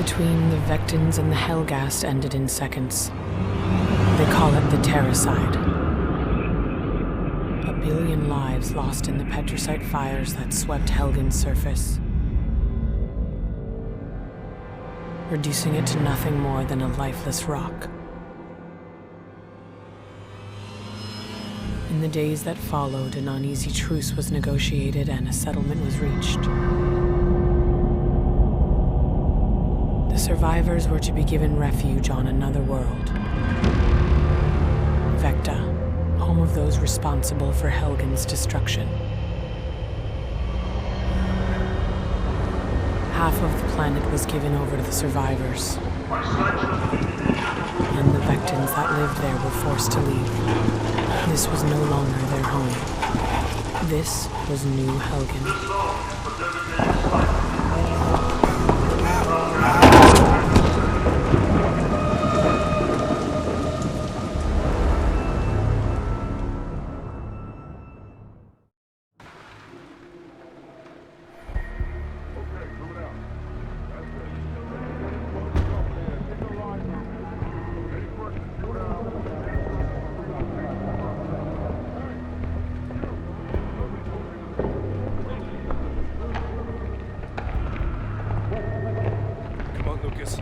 between the Vectans and the Helghast ended in seconds. They call it the Terracide. A billion lives lost in the petricite fires that swept Helgen's surface, reducing it to nothing more than a lifeless rock. In the days that followed, an uneasy truce was negotiated and a settlement was reached. The survivors were to be given refuge on another world. Vechta, home of those responsible for Helgen's destruction. Half of the planet was given over to the survivors, and the Vectans that lived there were forced to leave. This was no longer their home. This was New Helgen.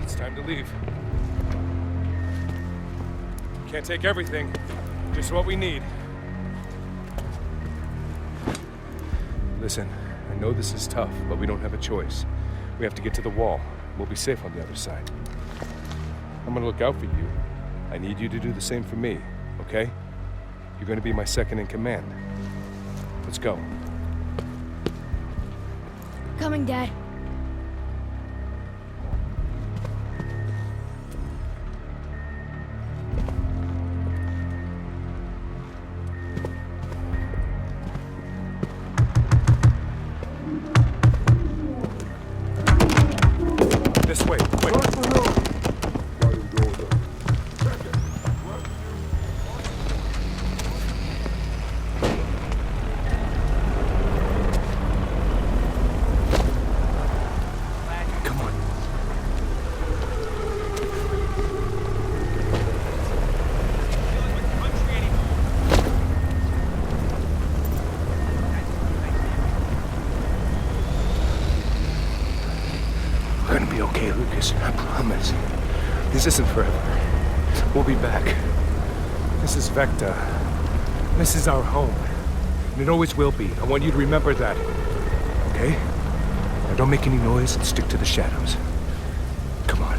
It's time to leave. Can't take everything, just what we need. Listen, I know this is tough, but we don't have a choice. We have to get to the wall. We'll be safe on the other side. I'm gonna look out for you. I need you to do the same for me, okay? You're gonna be my second in command. Let's go. Coming, Dad. This way, quick. Come on. We're gonna be okay, Lucas. I promise. This isn't forever. We'll be back. This is Vechta. This is our home. And it always will be. I want you to remember that. Okay? Now don't make any noise and stick to the shadows. Come on.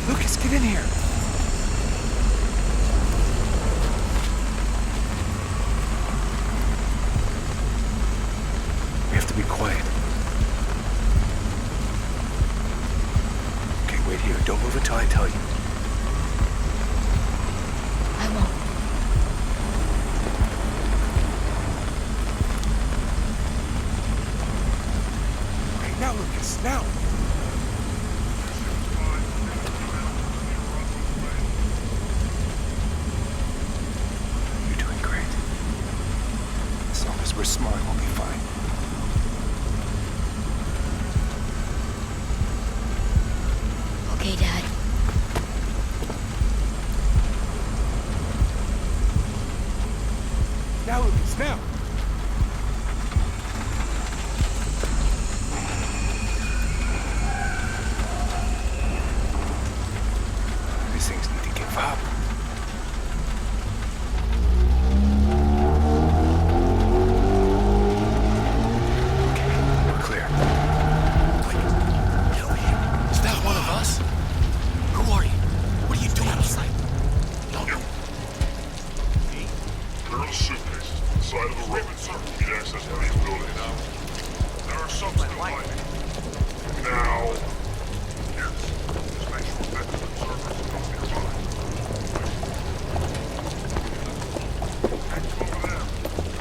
Lucas, get in here. We have to be quiet. Okay, wait here. Don't move until I tell you. I won't. Okay, now, Lucas, now. You're doing great. As long as we're smart, we'll be fine. Okay, Dad. Now, Lucas, now. These things need to give up. We're clear. Get over here. Is that one of us? Who are you? What are you doing outside? No. There are suitcases on the side of the road. You can access the main building. There are some still hiding. Now, yes, just make sure that the observers don't get by. That's over there.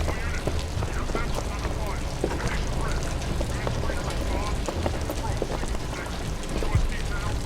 No unit. Your fence is under fire. Take a breath. Transfer your response. Approach 66. Show us details.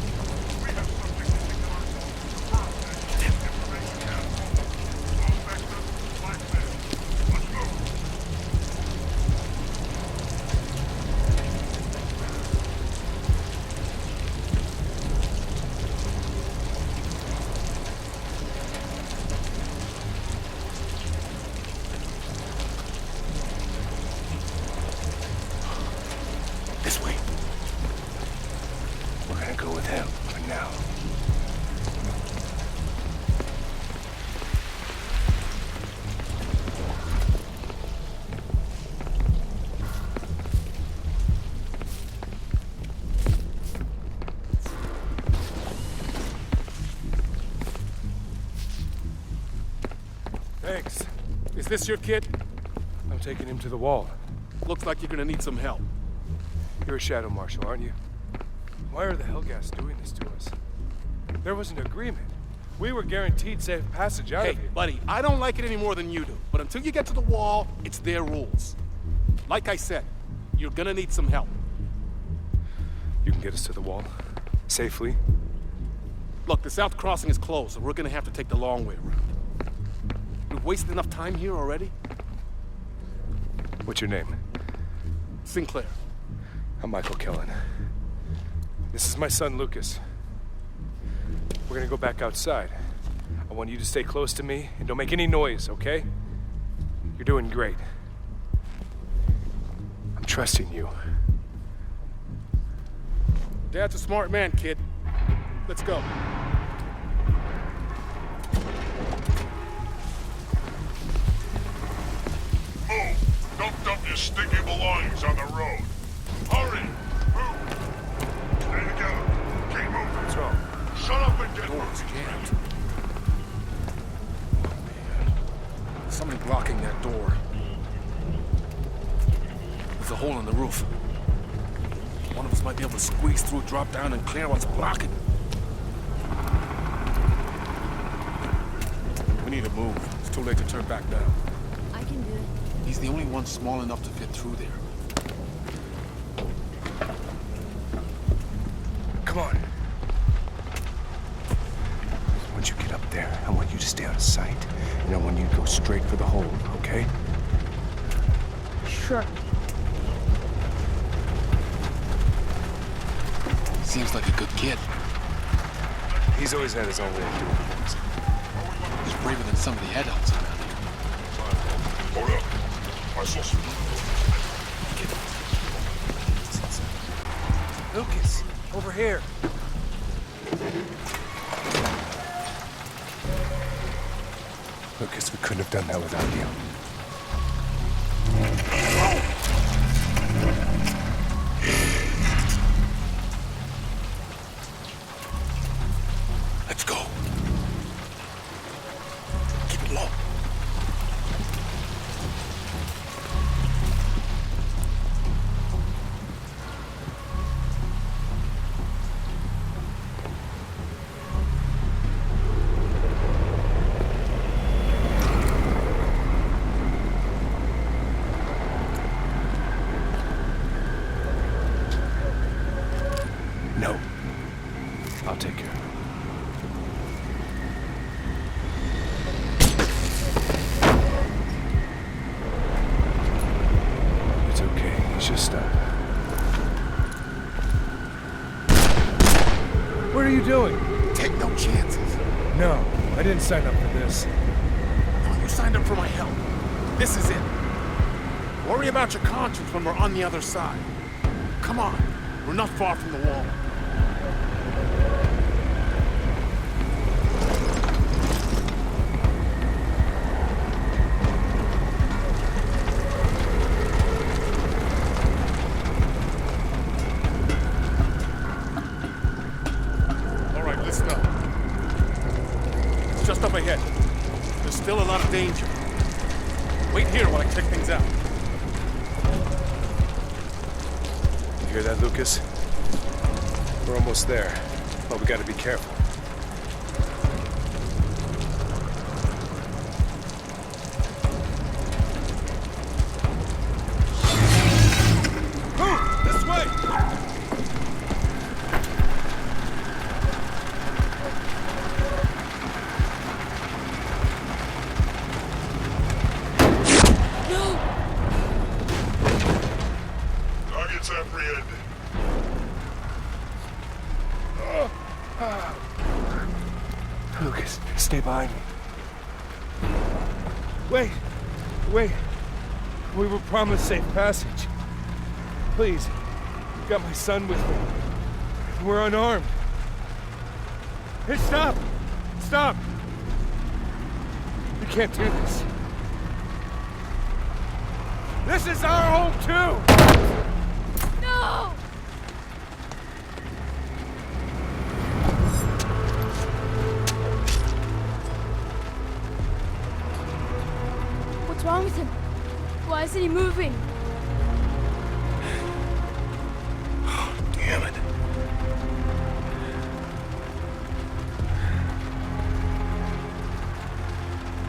Thanks. Is this your kid? I'm taking him to the wall. Looks like you're gonna need some help. You're a shadow marshal, aren't you? Why are the Hellgas doing this to us? There was an agreement. We were guaranteed safe passage out Hey, of here. buddy, I don't like it any more than you do. But until you get to the wall, it's their rules. Like I said, you're gonna need some help. You can get us to the wall? Safely? Look, the south crossing is closed, so we're gonna have to take the long way around. We've wasted enough time here already. What's your name? Sinclair. I'm Michael Killen. This is my son, Lucas. We're gonna go back outside. I want you to stay close to me and don't make any noise, okay? You're doing great. I'm trusting you. Dad's a smart man, kid. Let's go. Move! Don't dump your stinky belongings on the road. Hurry! Move! Stay together. Keep moving. What's wrong? Shut up and get Door's moving. jammed. Oh, man. Somebody blocking that door. There's a hole in the roof. One of us might be able to squeeze through, drop down, and clear what's blocking. We need to move. It's too late to turn back now. I can do it. He's the only one small enough to fit through there. Come on. Once you get up there, I want you to stay out of sight. And I want you to go straight for the hole, okay? Sure. Seems like a good kid. He's always had his own way of doing things. He's braver than some of the adults around here. Hold up. I saw some... Lucas, over here. Lucas, we couldn't have done that without you. Let's go. Keep it low. No. I'll take care of it. It's okay. It's just, What are you doing? Take no chances. No, I didn't sign up for this. No, you signed up for my help. This is it. Worry about your conscience when we're on the other side. Come on. We're not far from the wall. All right, listen up. It's just up ahead. There's still a lot of danger. Wait here while I check things out. You hear that, Lucas? We're almost there, but we gotta be careful. This way! Target's apprehended. Lucas, stay behind me. Wait! Wait! We were promised safe passage. Please, I've got my son with me. We're unarmed. Hey, stop! Stop! We can't do this. This is our home, too! No! What's wrong with him? Why isn't he moving? Damn it.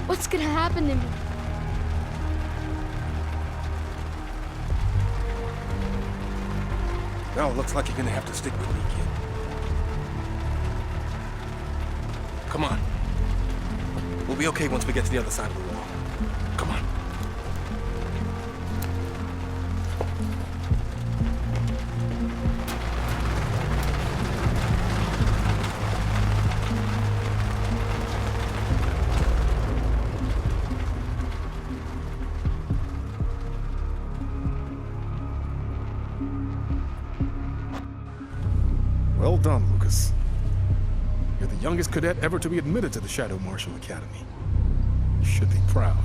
What's gonna happen to me? Well, it looks like you're gonna have to stick with me, kid. Come on. We'll be okay once we get to the other side of the wall. Come on. Well done, Lucas. You're the youngest cadet ever to be admitted to the Shadow Marshal Academy. You should be proud.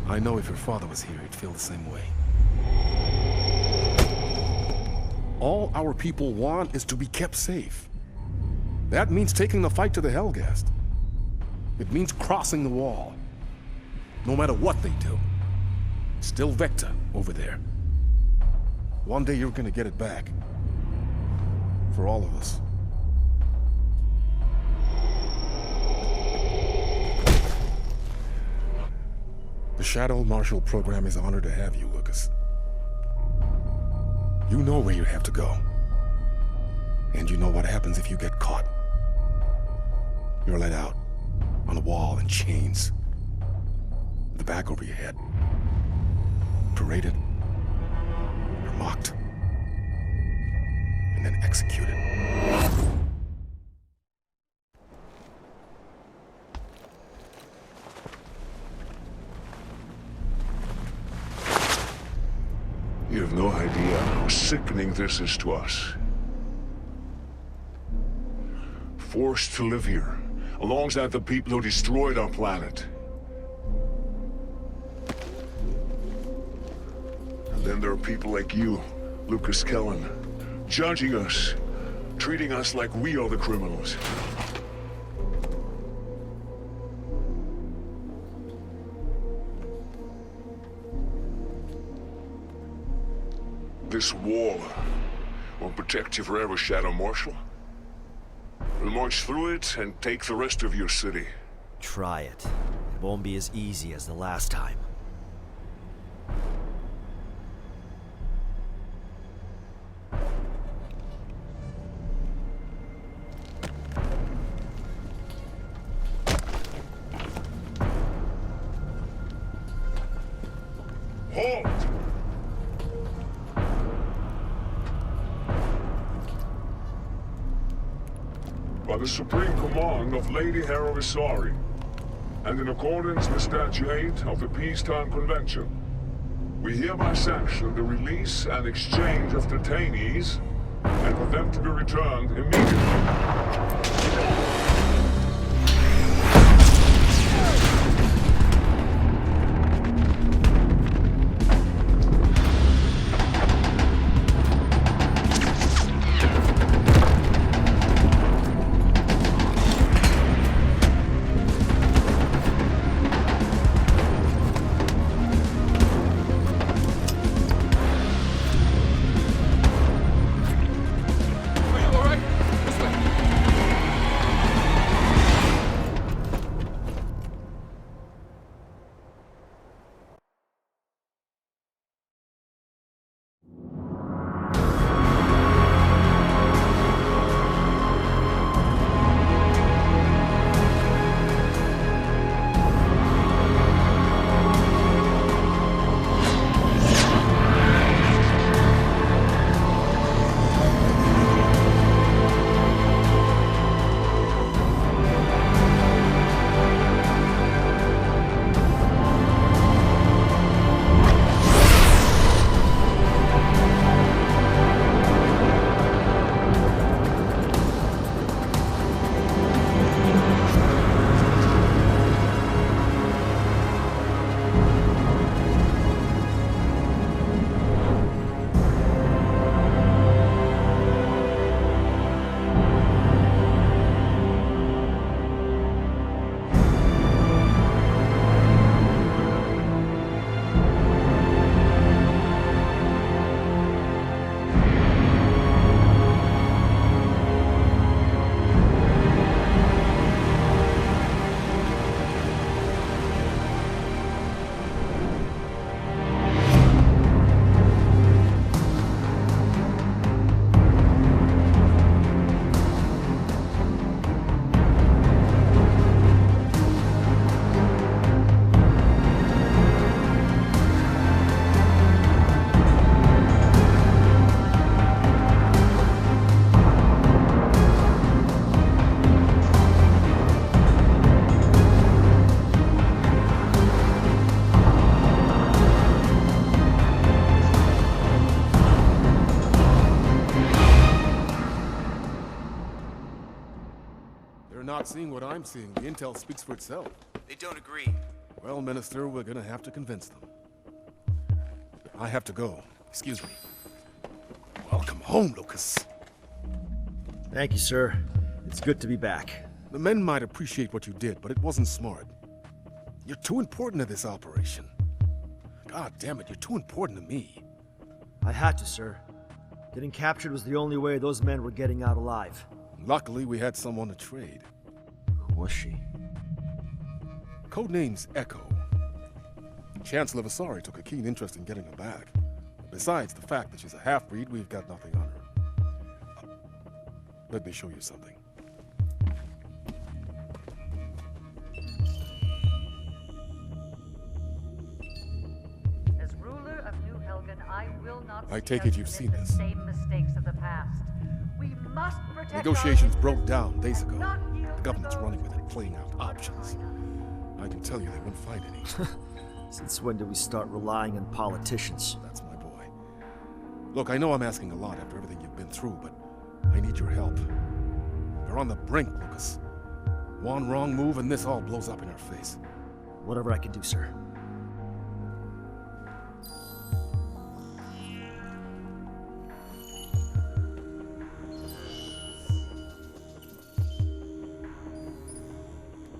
I know if your father was here, he'd feel the same way. All our people want is to be kept safe. That means taking the fight to the Helghast. It means crossing the wall. No matter what they do. Still Vechta over there. One day you're gonna get it back. For all of us. The Shadow Marshal program is honored to have you, Lucas. You know where you have to go. And you know what happens if you get caught. You're let out, on a wall in chains, with the bag over your head. Paraded, or mocked, and then executed. You have no idea how sickening this is to us. Forced to live here, alongside the people who destroyed our planet. And then there are people like you, Lucas Kellen, judging us, treating us like we are the criminals. This wall won't protect you forever, Shadow Marshal. We'll march through it and take the rest of your city. Try it. It won't be as easy as the last time. Halt! By the supreme command of Lady Herovisari, and in accordance with Statute 8 of the Peacetime Convention, we hereby sanction the release and exchange of detainees, and for them to be returned immediately. seeing what I'm seeing. The intel speaks for itself. They don't agree. Well, Minister, we're gonna have to convince them. I have to go. Excuse me. Welcome home, Lucas. Thank you, sir. It's good to be back. The men might appreciate what you did, but it wasn't smart. You're too important to this operation. God damn it, you're too important to me. I had to, sir. Getting captured was the only way those men were getting out alive. Luckily, we had someone to trade. Who was she? Codename's Echo. Chancellor Vasari took a keen interest in getting her back. Besides the fact that she's a half-breed, we've got nothing on her. Let me show you something. As ruler of New Helgen, I will not I take it you've seen this. the same mistakes of the past. We must protect Negotiations our broke interests down days and ago. not yield The to government's those running with it, who playing out options. I can tell you they won't find any. Since when did we start relying on politicians? That's my boy. Look, I know I'm asking a lot after everything you've been through, but I need your help. We're on the brink, Lucas. One wrong move and this all blows up in our face. Whatever I can do, sir.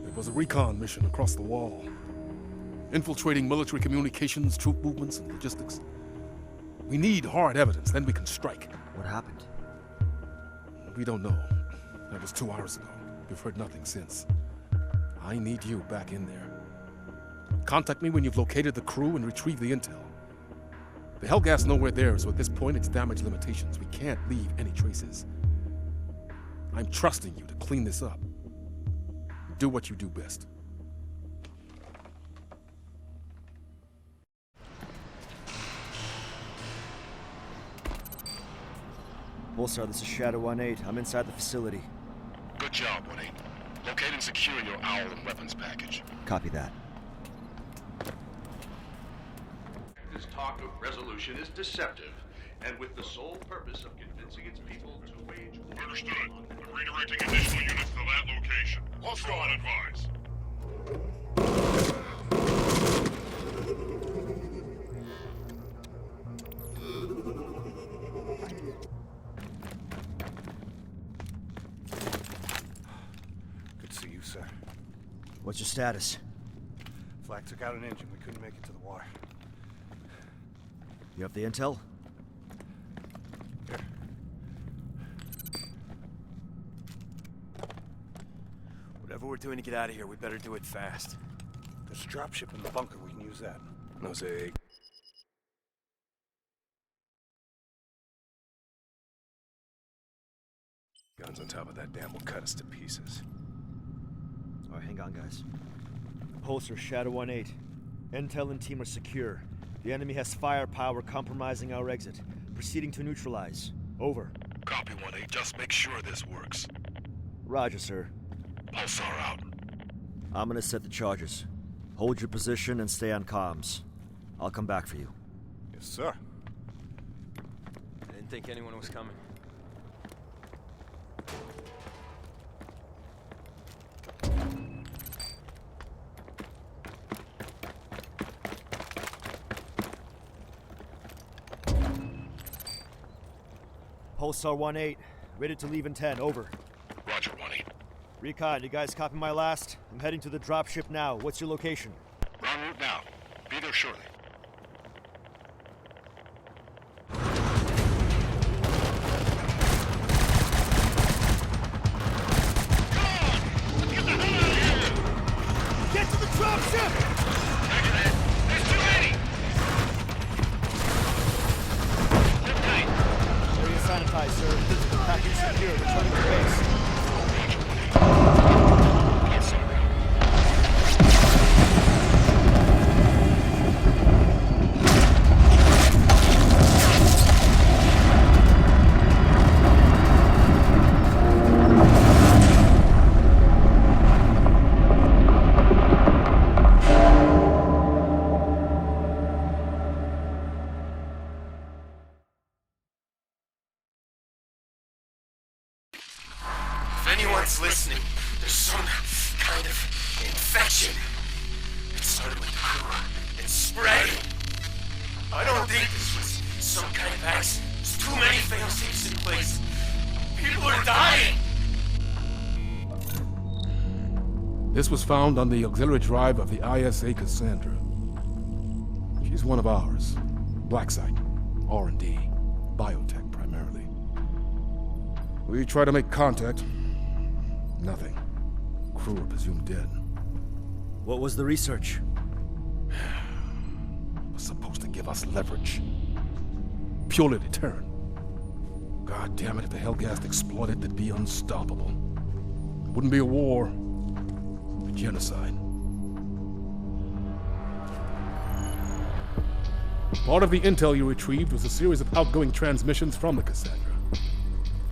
It was a recon mission across the wall. Infiltrating military communications, troop movements, and logistics. We need hard evidence, then we can strike. What happened? We don't know. That was 2 hours ago. We've heard nothing since. I need you back in there. Contact me when you've located the crew and retrieved the intel. The Hellgas know we're there, so at this point it's damage limitations. We can't leave any traces. I'm trusting you to clean this up. Do what you do best. Bullstar, this is Shadow 1-8. I'm inside the facility. Good job, 1-8. Locate and secure your owl and weapons package. Copy that. This talk of resolution is deceptive, and with the sole purpose of convincing its people to wage war. Understood. I'm redirecting additional units to that location. Also unadvised. Good to see you, sir. What's your status? Flak took out an engine. We couldn't make it to the water. You have the intel? Here. Whatever we're doing to get out of here, we better do it fast. There's a dropship in the bunker. We can use that. Mosaic. Guns on top of that dam will cut us to pieces. Alright, hang on, guys. Pulsar, Shadow 1-8. Intel and team are secure. The enemy has firepower compromising our exit. Proceeding to neutralize. Over. Copy, 1-8. Just make sure this works. Roger, sir. Pulsar out. I'm gonna set the charges. Hold your position and stay on comms. I'll come back for you. Yes, sir. I didn't think anyone was coming. Pulsar 1-8. Ready to leave in 10. Over. Roger, 1-8. Recon, you guys copy my last? I'm heading to the dropship now. What's your location? En route now. Be there shortly. Get to the dropship! Roger that. There's too many! Hold tight. Area sanitized, sir. Package secure. Returning to base. Roger, 1-8. Get some. This was found on the auxiliary drive of the ISA Cassandra. She's one of ours. Black site, R&D, biotech primarily. We try to make contact. Nothing. Crew are presumed dead. What was the research? Was supposed to give us leverage. Purely deterrent. God damn it, if the Hellgast exploded, it'd be unstoppable. It wouldn't be a war. It'd be genocide. Part of the intel you retrieved was a series of outgoing transmissions from the Cassandra.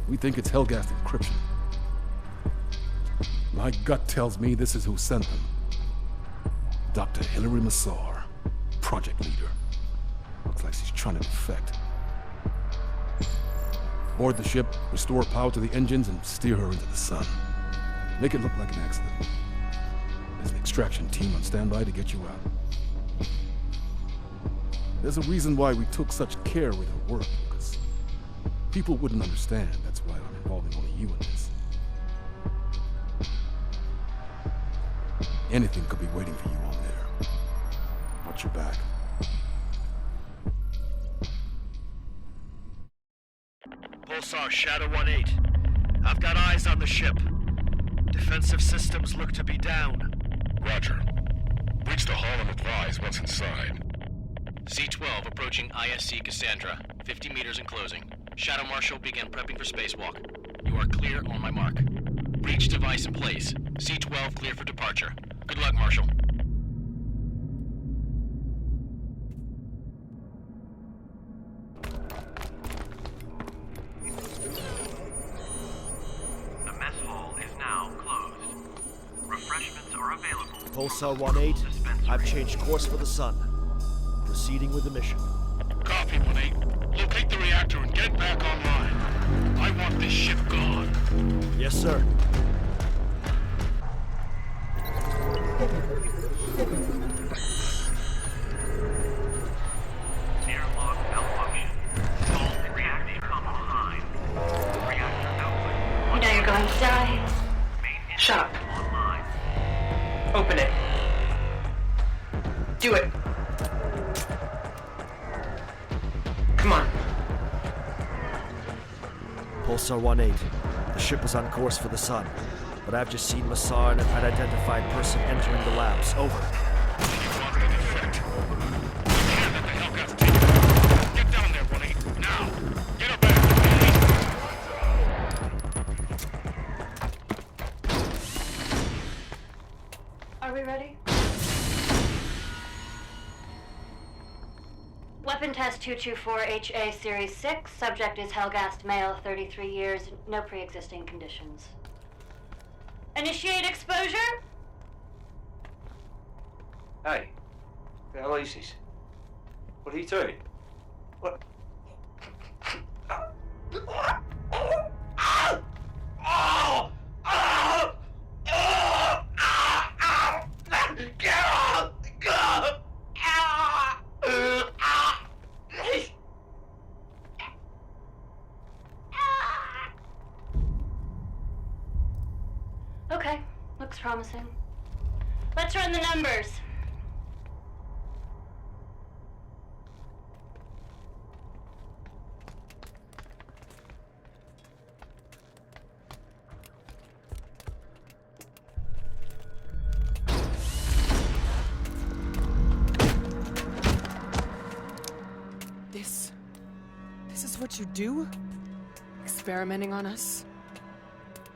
We think it's Hellgast encryption. My gut tells me this is who sent them. Dr. Hilary Massar, project leader. Looks like she's trying to defect. Board the ship, restore power to the engines, and steer her into the sun. Make it look like an accident. There's an extraction team on standby to get you out. There's a reason why we took such care with her work, Lucas. People wouldn't understand. That's why I'm involving only you in this. Anything could be waiting for you on there. Watch your back. Pulsar Shadow 1-8. I've got eyes on the ship. Defensive systems look to be down. Roger. Breach the hull and advise what's inside. C-12 approaching ISC Cassandra. 50 meters and closing. Shadow Marshal begin prepping for spacewalk. You are clear on my mark. Breach device in place. C-12 clear for departure. Good luck, Marshal. The mess hall is now closed. Refreshments are available. Pulsar 1-8, I've changed course for the sun. Proceeding with the mission. Copy, 1-8. Locate the reactor and get it back online. I want this ship gone. Yes, sir. Airlock malfunction. All reactor come online. Reactor output. You know you're going to die. Main Shut up. online. Open it. Do it. Come on. Pulsar 1-8. The ship was on course for the sun, but I've just seen Massar and an unidentified person entering the labs. Over. Get down there, 1-8. Now. Get her back. Are we ready? Weapon test 224HA Series 6. Subject is Hellgast male, 33 years, no pre-existing conditions. Initiate exposure? Hey, the hell is this? What are you doing? What? Okay, looks promising. Let's run the numbers. This is what you do? Experimenting on us?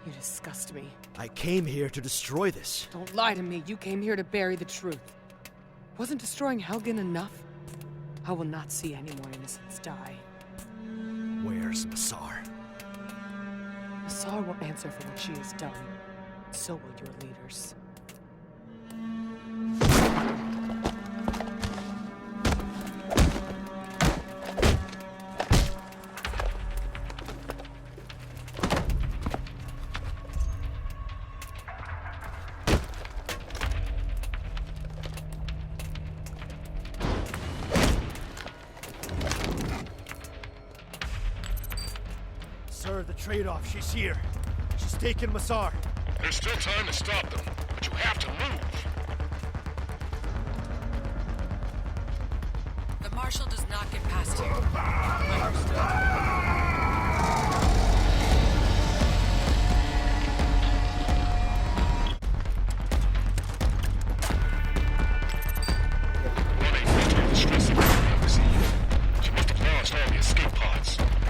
You disgust me. I came here to destroy this. Don't lie to me. You came here to bury the truth. Wasn't destroying Helgen enough? I will not see any more innocents die. Where's Massar? Massar will answer for what she has done. So will your leaders. Sir, the trade-off. She's here. She's taken Massar. There's still time to stop them, but you have to Marshal does not get past here. Understood.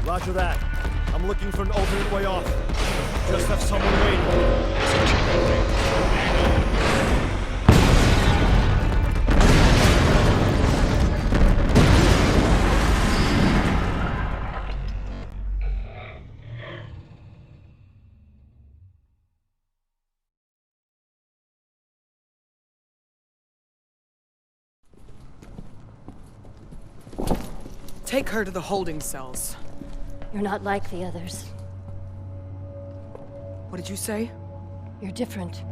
Roger that. I'm looking for an alternate way off. Just have someone waiting. Take her to the holding cells. You're not like the others. What did you say? You're different.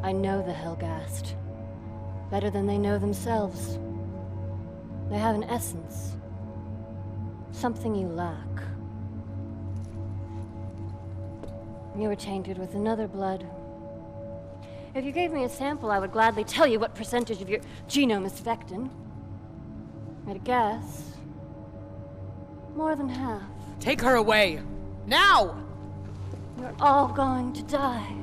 I know the Helghast. Better than they know themselves. They have an essence. Something you lack. You were tainted with another blood. If you gave me a sample, I would gladly tell you what percentage of your genome is Vechtan. I'd guess. More than half. Take her away! Now! You're all going to die.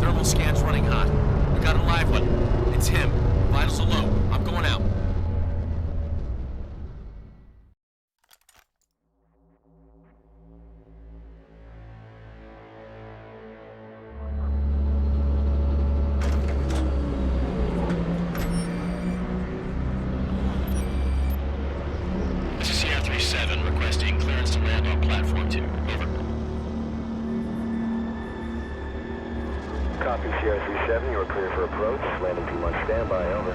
Thermal scan's running hot. We got a live one. It's him. Vitals are low. I'm going out. This is CR-37 requesting clearance to land on platform 2. Over. Copy, CR-37, you are clear for approach. Landing team on standby, over.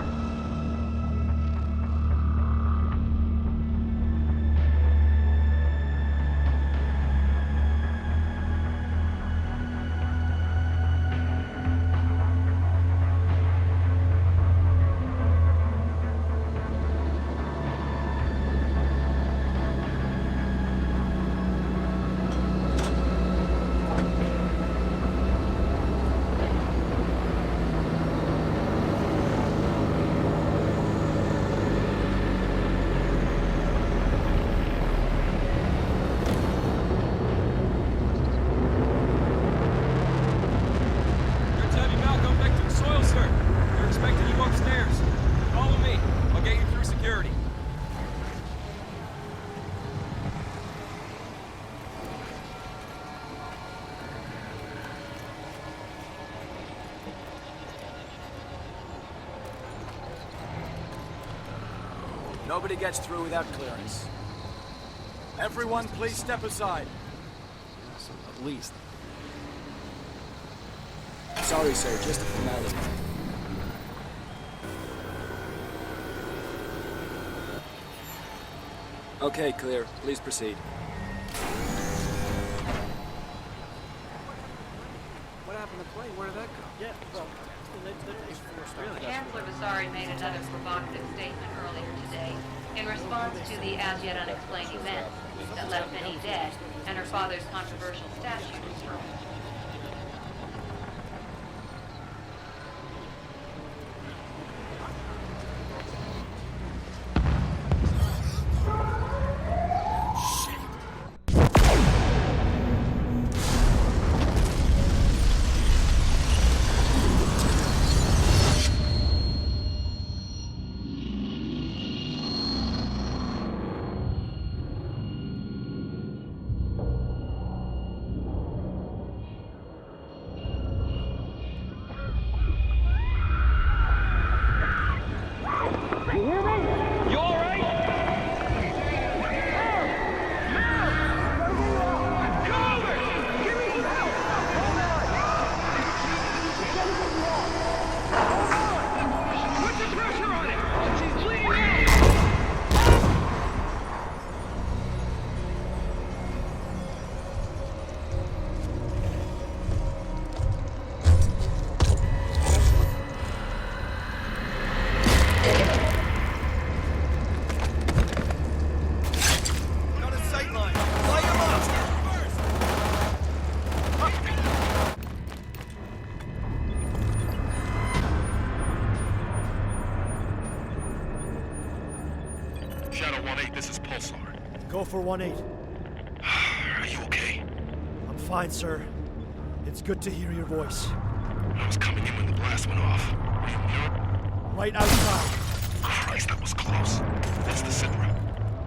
Nobody gets through without clearance. Everyone, please step aside. Yes, at least. Sorry, sir, just a formality. Okay, clear. Please proceed. What happened to play? Where did that go? Yeah, well, Chancellor Vasari made another provocative statement earlier today in response to the as-yet unexplained event that left many dead and her father's controversial statue destroyed. 1-8, this is Pulsar. Go for 1-8. Are you okay? I'm fine, sir. It's good to hear your voice. I was coming in when the blast went off. Were you near it? Right outside. Christ, that was close. What's the sit rep?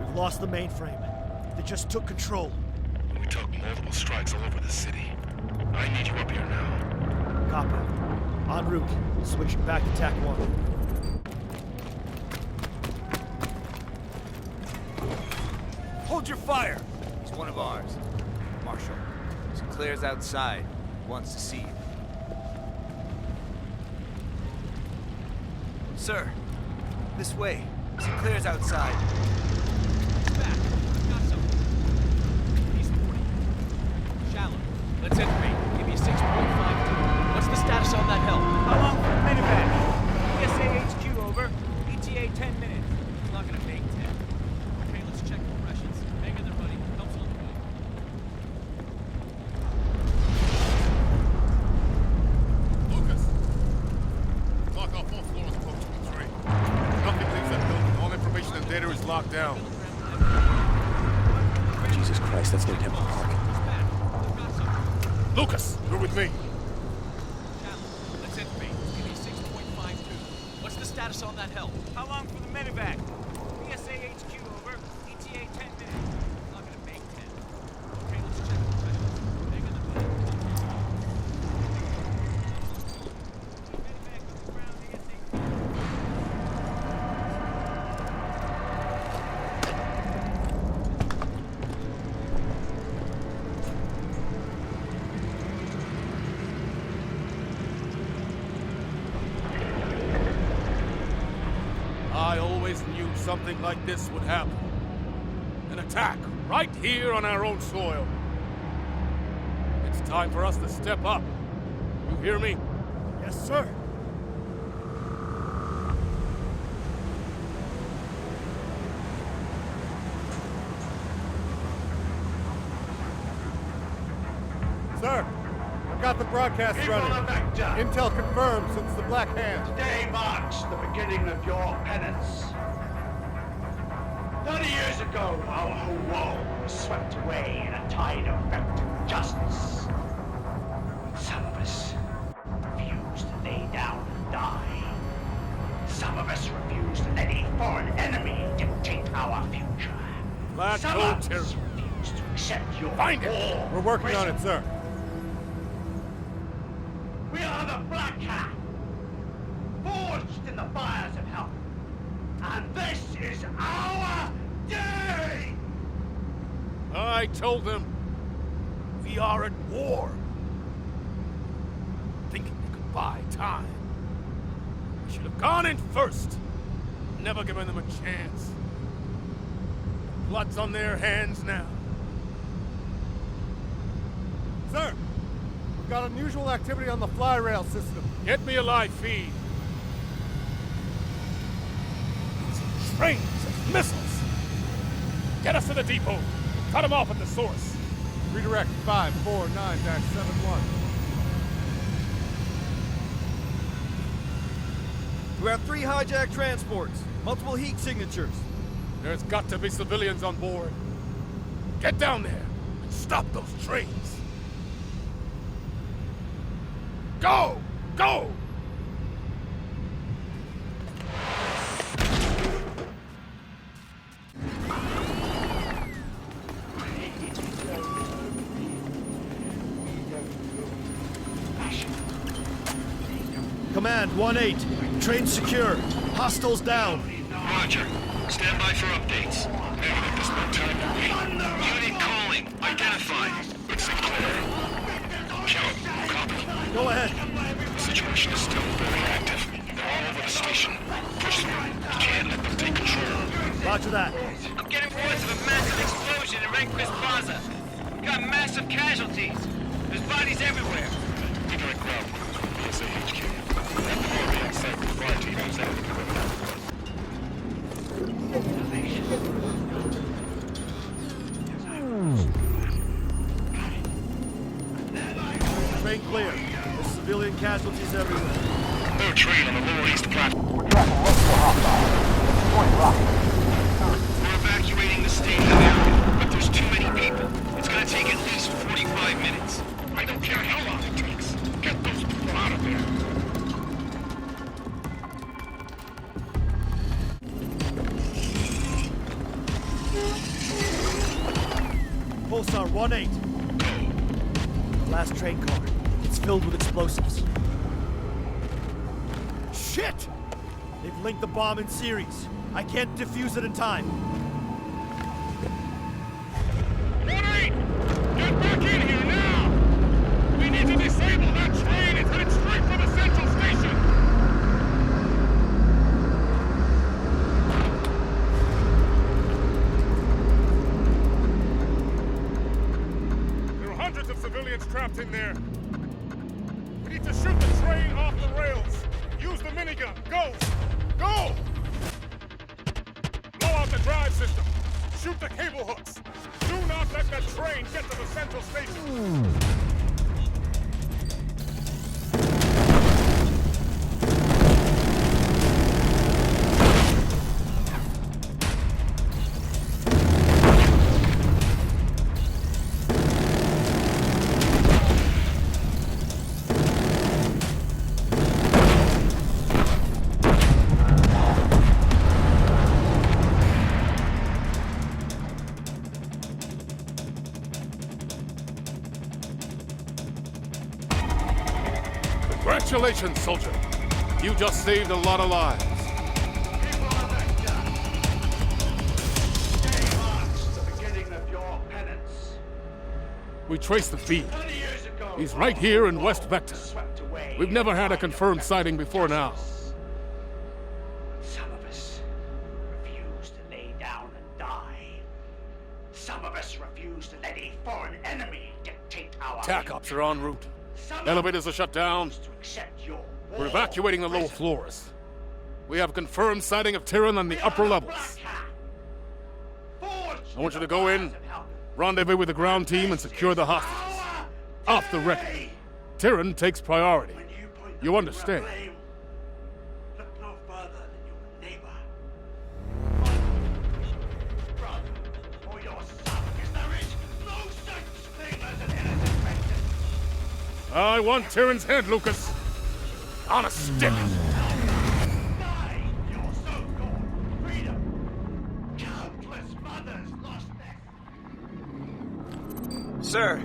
We've lost the mainframe. They just took control. We took multiple strikes all over the city. I need you up here now. Copy. En route. Switching back to TAC 1. Hold your fire! He's one of ours. Marshal. Sinclair's outside. Wants to see you. Sir, this way. Sinclair's outside. Back. Got something. He's 40. Shallow. Let's entry. Give me a 6.52. What's the status on that help? How long for the minivan? PSA HQ over. ETA 10 minutes. It's not gonna make 10. Okay, let's check compressions. Hang in there, buddy. Help's on the way. Lucas! Lock off all floors above 2 and 3. Nothing leaves that building. All information and data is locked down. Jesus Christ, that's no Temple Park. Lucas, you're with me. Let's entry. Give me a 6.52. What's the status on that help? How long for the medevac? PSA HQ over. ETA 10 minutes. It's not gonna make 10. Okay, let's check compressions. Hang in there, buddy. Medevac on the ground ASAP. I always knew something like this would happen. An attack, right here on our own soil. It's time for us to step up. You hear me? Yes, sir. Sir, I've got the broadcast running. Intel confirmed since the Black Hand. Today marks the beginning of your penance. 30 years ago, our whole world was swept away in a tide of Vechta justice. Some of us refused to lay down and die. Some of us refused to let a foreign enemy dictate our future. Black Some Hole of us Terror. refused to accept your Find it! war. We're working on it, sir. We are the Black Hand, forged in the fires of hell. And this is our day! I told them we are at war. Thinking they could buy time. We should have gone in first. Never given them a chance. Blood's on their hands now. Sir, we've got unusual activity on the fly rail system. Get me a live feed. Trains and missiles. Get us to the depot. Cut them off at the source. Redirect 549-71. We have 3 hijacked transports. Multiple heat signatures. There's got to be civilians on board. Get down there and stop those trains. Go! Go! Command, 1-8. Train secure. Hostiles down. Roger. Stand by for updates. Hey, there's no time to wait. Unit calling. Identify. It's Sinclair. Joe, copy. Go ahead. The situation is still very active. They're all over the station. Push through. You can't let them take control. Roger that. I'm getting reports of a massive explosion in Rehnquist Plaza. We got massive casualties. There's bodies everywhere. Keep it ground. PSA HQ. That already outside the fire team is out of equipment. Train clear. There's civilian casualties everywhere. No train on the Lower East platform. We're tracking multiple hostiles. Point rock. We're evacuating stay in the area, but there's too many people. It's gonna take at least 45 minutes. I don't care how long it takes. Get those people out of there. Pulsar 1-8. Last train car. It's filled with explosives. Shit! They've linked the bomb in series. I can't defuse it in time. 1-8! Get back in here now! We need to disable that train! It's headed straight for the central station! There are hundreds of civilians trapped in there. We need to shoot the train off the rails. Use the minigun. Go! Go! Blow out the drive system. Shoot the cable hooks. Do not let that train get to the central station. Congratulations, soldier. You just saved a lot of lives. We traced the feed. He's right here in West Vechta. We've never had a confirmed sighting before now. Some of us refuse to lay down and die. Some of us refuse to let a foreign enemy dictate our TAC ops are en route. Elevators are shut down. We're evacuating the lower floors. We have confirmed sighting of Taryn on the upper levels. I want you to go in, rendezvous with the ground team, and secure the hostages. Off the record, Taryn takes priority. You understand? Look no further than your neighbor. Brother, or your son, because there is no such thing as an innocent victim. I want Taryn's head, Lucas. On a stick. Sir,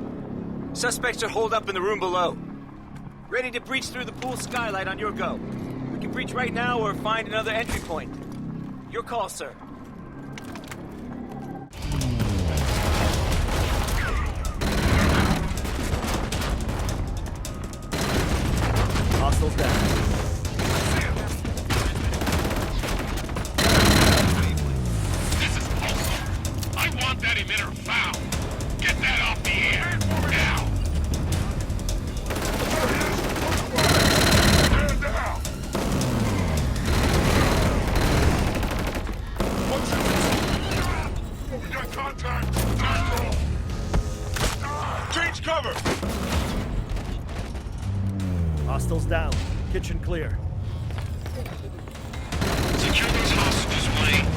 suspects are holed up in the room below. Ready to breach through the pool skylight on your go. We can breach right now or find another entry point. Your call, sir. Hostiles down. This is Pulsar. I want that emitter found. Get that off the air now. Stand down. We got contact. Change cover. Hostiles down. Kitchen clear. Secure those hostages, Wayne.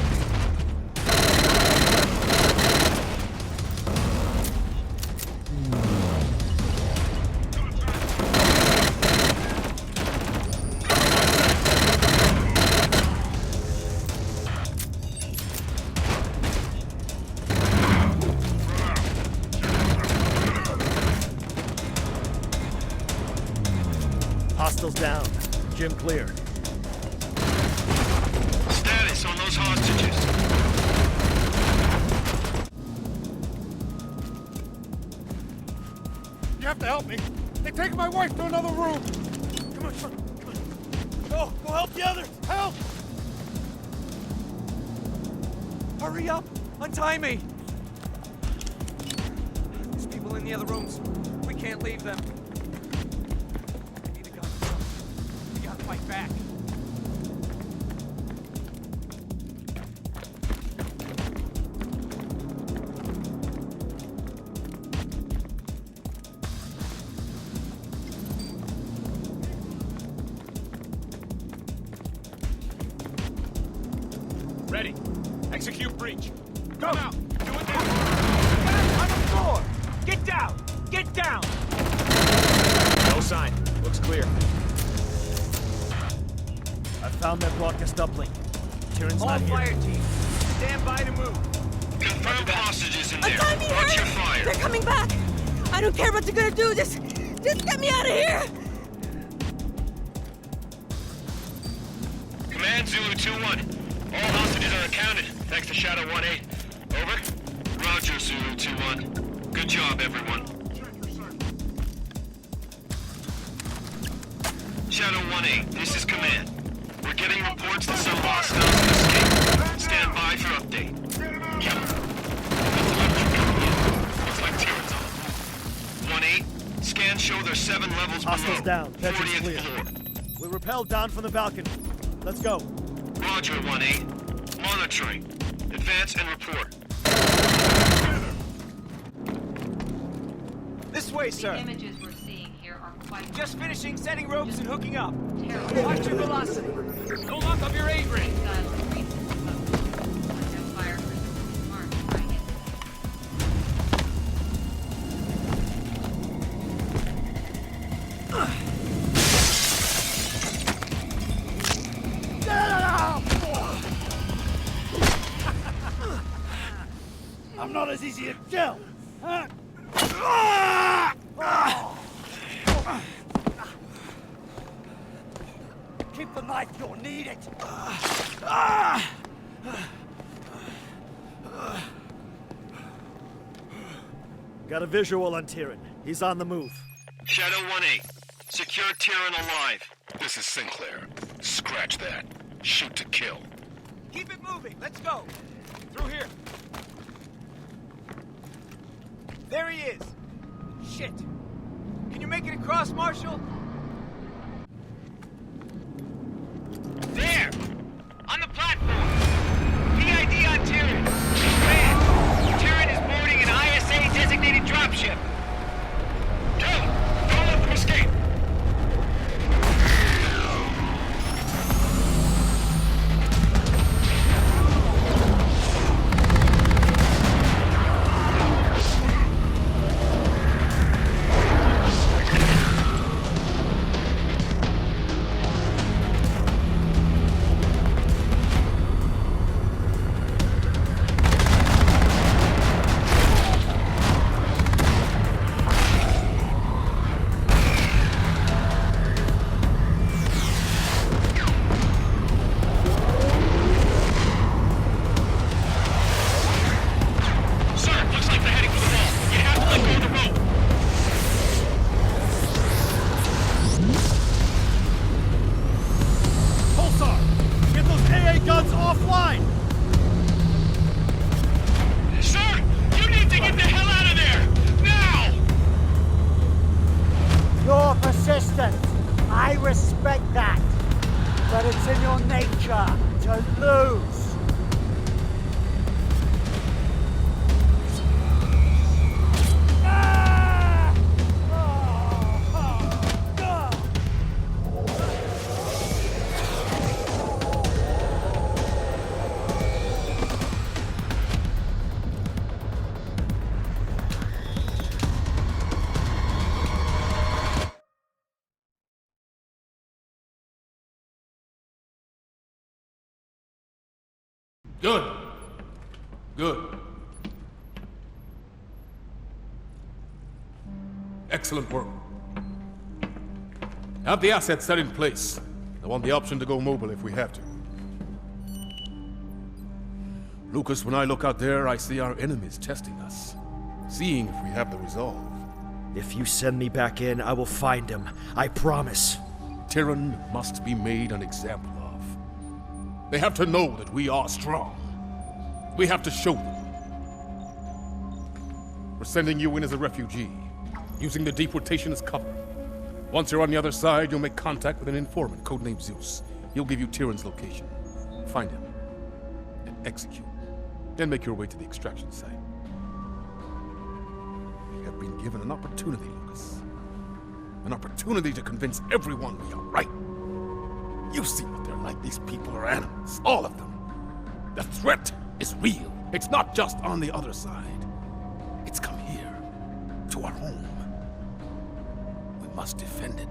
Hostiles down. Gym clear. Status on those hostages. You have to help me. They're taking my wife to another room. Come on, come on. Go help the others. Help! Hurry up! Untie me! There's people in the other rooms. We can't leave them. We need a gun. We gotta fight back. Ready. Execute breach. Go now. On the floor! Get down! Get down! No sign. Looks clear. I found that broadcast uplink. Tyrion's All not here. fire team, stand by to move. Confirmed hostages in there. I'm Watch your fire. They're coming back. I don't care what you're gonna do. Just get me out of here. Command Zulu 2-1. All hostages are accounted, thanks to Shadow 1-8. Over. Roger, Zulu 2-1. Good job, everyone. Shadow 1-8, this is command. We're getting reports that some hostiles have escaped. Stand by for update. Kill him. Looks like Taryn's on. 1-8, scans show there's 7 levels Hostiles below. down. That's 40th clear. floor. We rappelled down from the balcony. Let's go. Roger, 1-8. Monitoring. Advance and report. This way, sir. The images we're seeing here are quite... Just finishing setting ropes and hooking up. Watch your velocity. Don't lock up your A-ring. I'm not as easy to kill. Keep the knife, you'll need it. Got a visual on Taryn. He's on the move. Shadow 1-8. Secure Taryn alive. This is Sinclair. Scratch that. Shoot to kill. Keep it moving. Let's go. Through here. There he is. Shit. Can you make it across, Marshal? There! On the platform! PID on Taryn! Man, Taryn is boarding an ISA-designated dropship! Go! Don't let them escape! I respect that. But it's in your nature to lose. Good. Good. Excellent work. Have the assets set in place. I want the option to go mobile if we have to. Lucas, when I look out there, I see our enemies testing us. Seeing if we have the resolve. If you send me back in, I will find him. I promise. Taryn must be made an example of. They have to know that we are strong. We have to show them. We're sending you in as a refugee, using the deportation as cover. Once you're on the other side, you'll make contact with an informant, codenamed Zeus. He'll give you Taryn's location. Find him, and execute. Then make your way to the extraction site. We have been given an opportunity, Lucas. An opportunity to convince everyone we are right. You see what they're like. These people are animals. All of them. The threat is real. It's not just on the other side. It's come here, to our home. We must defend it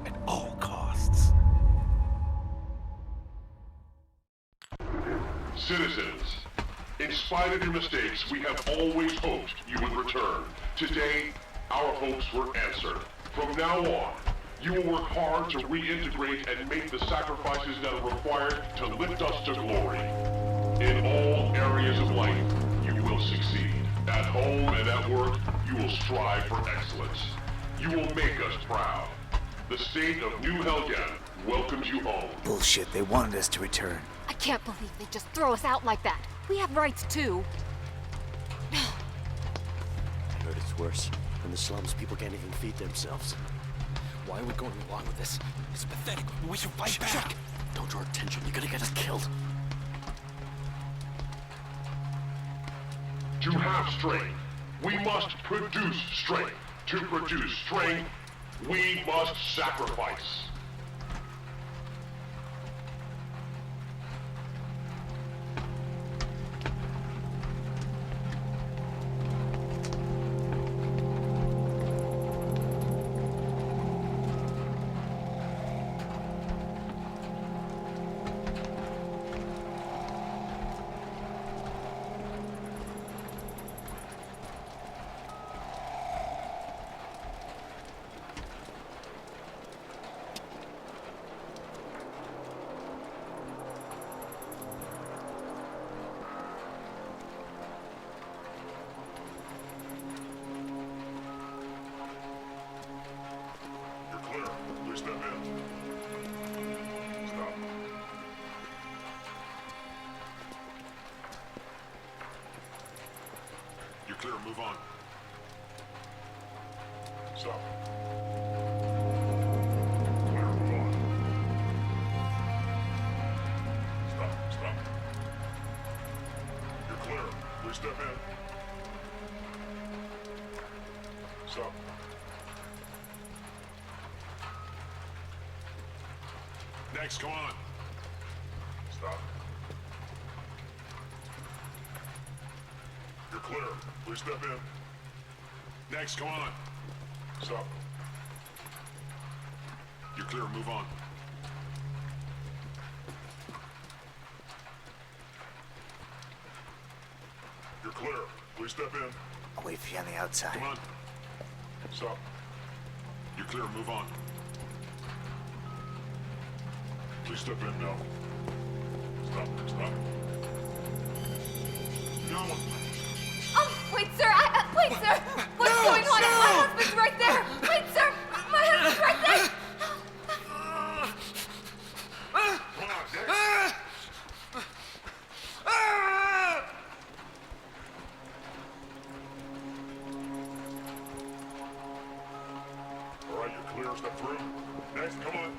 at all costs. Citizens, in spite of your mistakes, we have always hoped you would return. Today, our hopes were answered. From now on, you will work hard to reintegrate and make the sacrifices that are required to lift us to glory. In all areas of life, you will succeed. At home and at work, you will strive for excellence. You will make us proud. The state of New Helghan welcomes you home. Bullshit, they wanted us to return. I can't believe they just throw us out like that. We have rights too. I heard it's worse. In the slums, people can't even feed themselves. Why are we going along with this? It's pathetic. We should fight back. Don't draw attention. You're gonna get us killed. To have strength, we must produce strength. To produce strength, we must sacrifice. Step in. Stop. You're clear. Move on. Stop. Clear. Move on. Stop. You're clear. Please step in. Stop. Next, come on. Stop. You're clear. Please step in. Next, come on. Stop. You're clear. Move on. You're clear. Please step in. I'll wait for you on the outside. Come on. Stop. You're clear. Move on. Please step in now. Stop. No. Wait, sir. Wait, sir. What's going on? My husband's right there. Wait, sir. My husband's right there. Come on, Dick. All right, you're clear. Step through. Next, come on.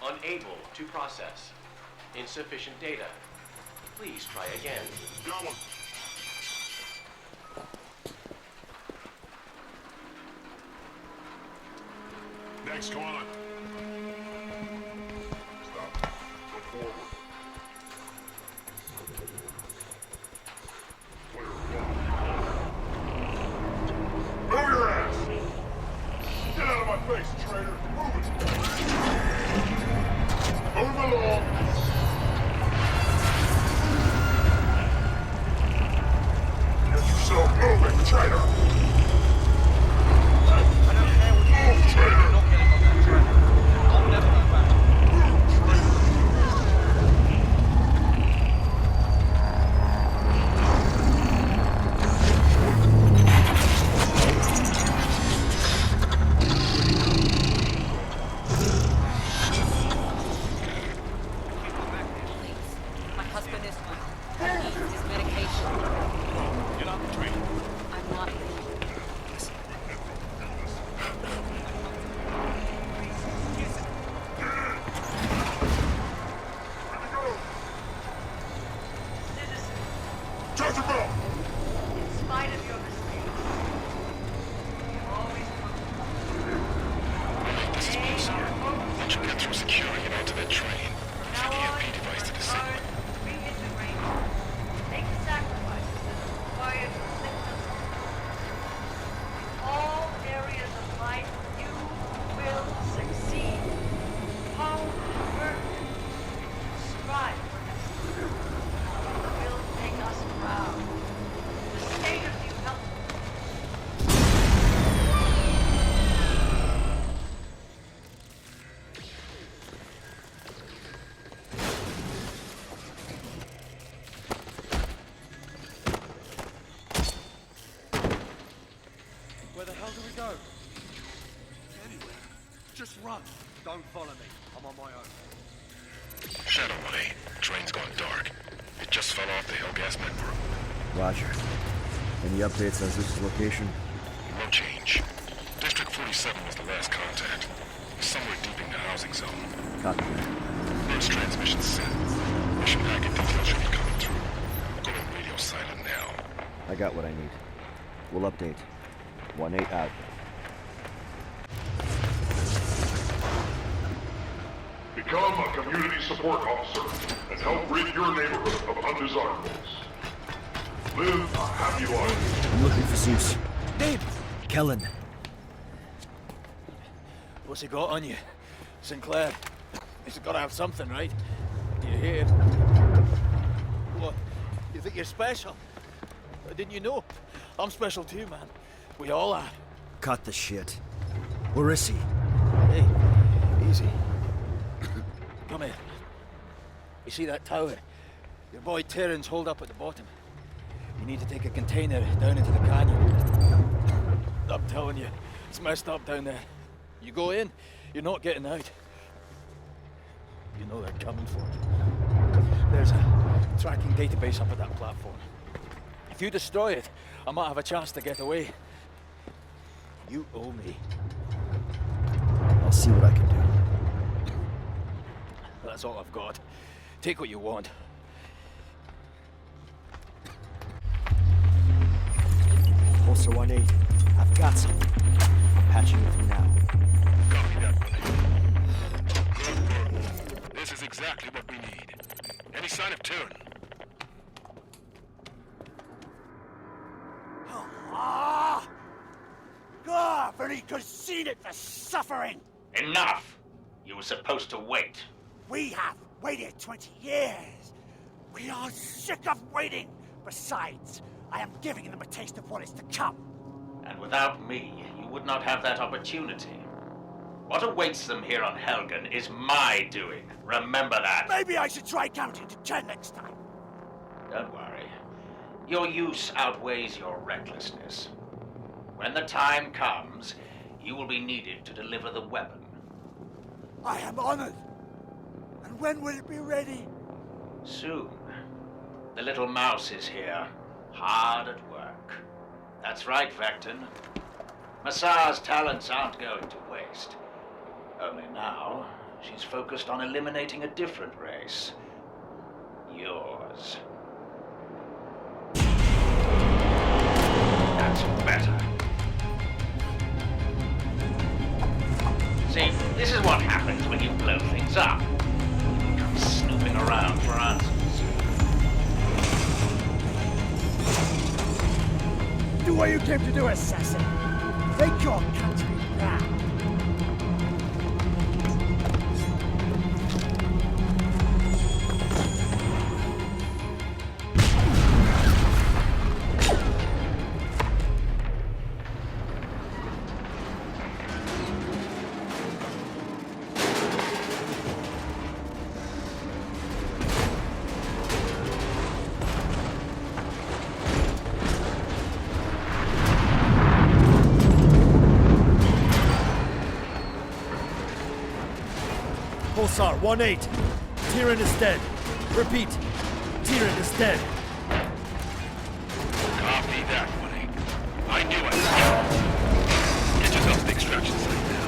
Unable to process. Insufficient data. Please try again. Got one. Next, come on. Stop. Go forward. Clear. Move your ass! Get out of my face, traitor! Move it! Move along! Get yourself moving, traitor! Move, traitor! I'll never go back. Move, traitor! My husband is well. He needs his medication. Get on the train. I'm not leaving. Just run. Don't follow me. I'm on my own. Shadow 1-8. Train's gone dark. It just fell off the Hellgas network. Roger. Any updates on Zeus's location? No change. District 47 was the last contact. Somewhere deep in the housing zone. Copy that. First transmission sent. Mission packet details should be coming through. Going radio silent now. I got what I need. We'll update. 1-8 out. Become a community support officer and help rid your neighborhood of undesirables. Live a happy life. I'm looking for Zeus. Name! Kellen. What's he got on you? Sinclair. He's got to have something, right? Do you hear? What? You think you're special? Didn't you know? I'm special too, man. We all are. Cut the shit. Where is he? Hey, easy. Come here. You see that tower? Your boy Taryn's holed up at the bottom. You need to take a container down into the canyon. I'm telling you, it's messed up down there. You go in, you're not getting out. You know they're coming for you. There's a tracking database up at that platform. If you destroy it, I might have a chance to get away. You owe me. I'll see what I can do. That's all I've got. Take what you want. Also 1-8, I've got something. I'm patching it through now. Copy that, 1-8. Good work. This is exactly what we need. Any sign of Taryn? God, if only he could have seen it for suffering! Enough! You were supposed to wait. We have waited 20 years. We are sick of waiting. Besides, I am giving them a taste of what is to come. And without me, you would not have that opportunity. What awaits them here on Helgen is my doing. Remember that. Maybe I should try counting to 10 next time. Don't worry. Your use outweighs your recklessness. When the time comes, you will be needed to deliver the weapon. I am honored. And when will it be ready? Soon. The little mouse is here, hard at work. That's right, Vechta. Massa's talents aren't going to waste. Only now, she's focused on eliminating a different race. Yours. That's better. See, this is what happens when you blow things up. You come snooping around for answers. Do what you came to do, assassin. Take your country now. Pulsar 1-8. Taryn is dead. Repeat. Taryn is dead. Copy that, 1-8. I knew it. Get yourself to the extraction site now.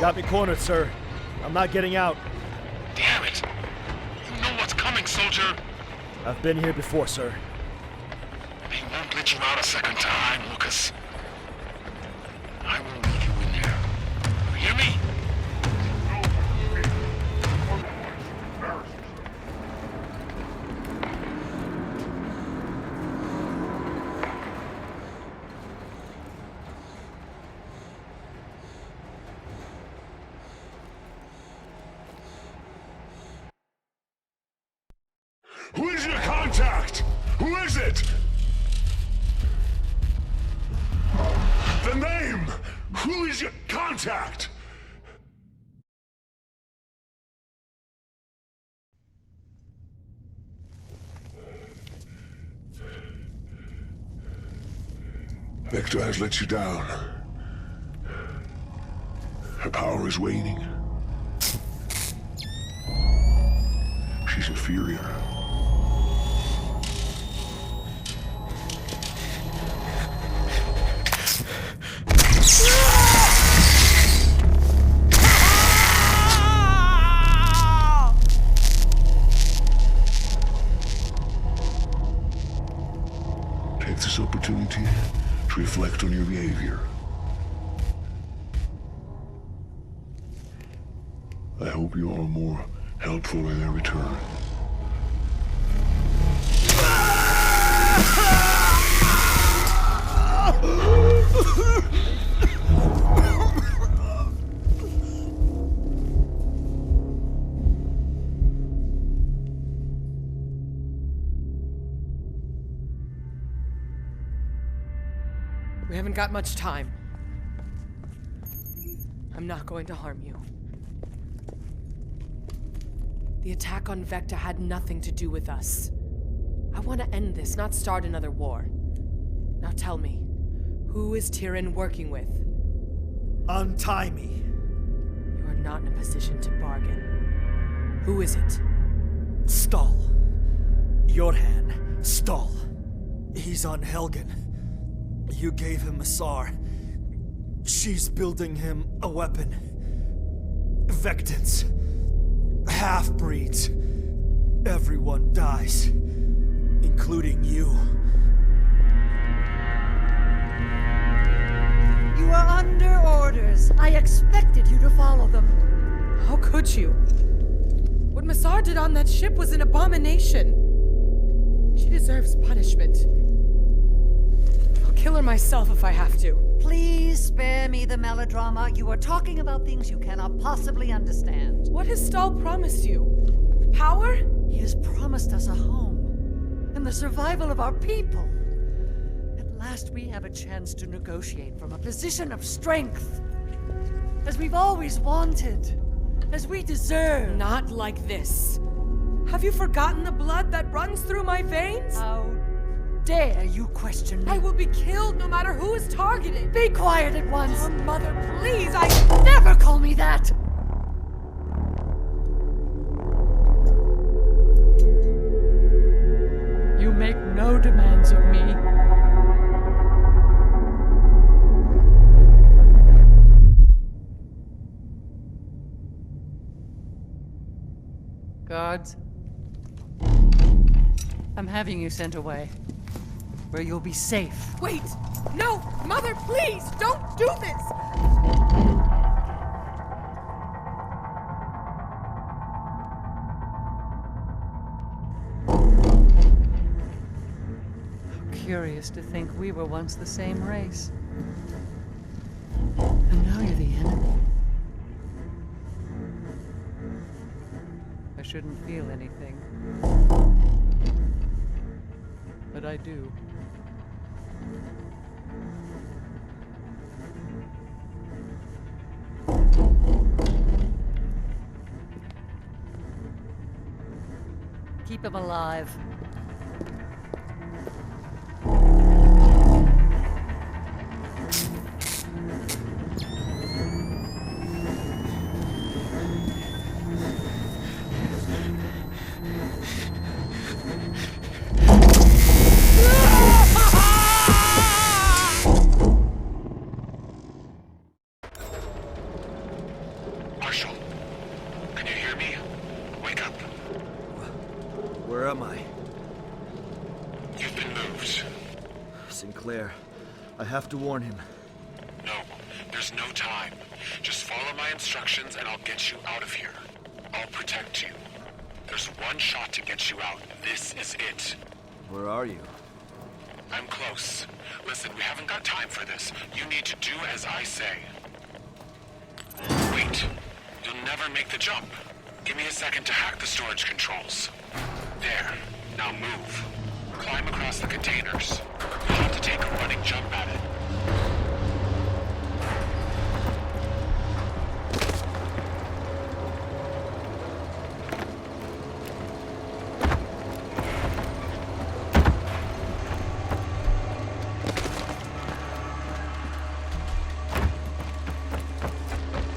Got me cornered, sir. I'm not getting out. Damn soldier? I've been here before, sir. They won't let you out a second time, Lucas. I will lead you in there. You hear me? Who is your contact? Who is it? The name! Who is your contact? Vechta has let you down. Her power is waning. She's inferior. Take this opportunity to reflect on your behavior. I hope you are more helpful in their return. We haven't got much time. I'm not going to harm you. The attack on Vechta had nothing to do with us. I want to end this, not start another war. Now tell me, who is Taryn working with? Untie me. You are not in a position to bargain. Who is it? Stahl. Johan Stahl. He's on Helgen. You gave him Massar. She's building him a weapon. Vectans. Half-breeds. Everyone dies. Including you. You are under orders. I expected you to follow them. How could you? What Massar did on that ship was an abomination. She deserves punishment. I'll kill her myself if I have to. Please spare me the melodrama. You are talking about things you cannot possibly understand. What has Stahl promised you? Power? He has promised us a home and the survival of our people. At last we have a chance to negotiate from a position of strength. As we've always wanted. As we deserve. Not like this. Have you forgotten the blood that runs through my veins? How dare you question me? I will be killed no matter who is targeted. Be quiet at once. Oh, Mother, please, I... Never call me that! You make no demands of me. Guards, I'm having you sent away, where you'll be safe. Wait! No! Mother, please! Don't do this! Curious to think we were once the same race. And now you're the enemy. I shouldn't feel anything. But I do. Keep him alive. Marshal, can you hear me? Wake up. We're have to warn him. No, there's no time. Just follow my instructions and I'll get you out of here. I'll protect you. There's one shot to get you out. This is it. Where are you? I'm close. Listen, we haven't got time for this. You need to do as I say. Wait. You'll never make the jump. Give me a second to hack the storage controls. There. Now move. Climb across the containers. You'll have to take a running jump at it.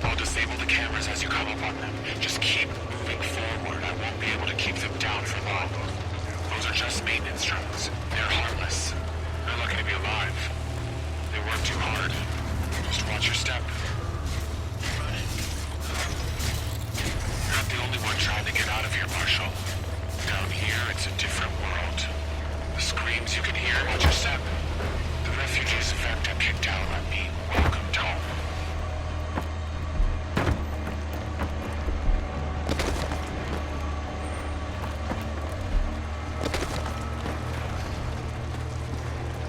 I'll disable the cameras as you come up on them. Just keep moving forward. I won't be able to keep them down for long. Those are just maintenance drones. They're harmless. They're lucky to be alive. They work too hard. Just watch your step. You're not the only one trying to get out of here, Marshal. Down here, it's a different world. The screams you can hear, watch your step. The refugees Vechta kicked out are being welcomed home.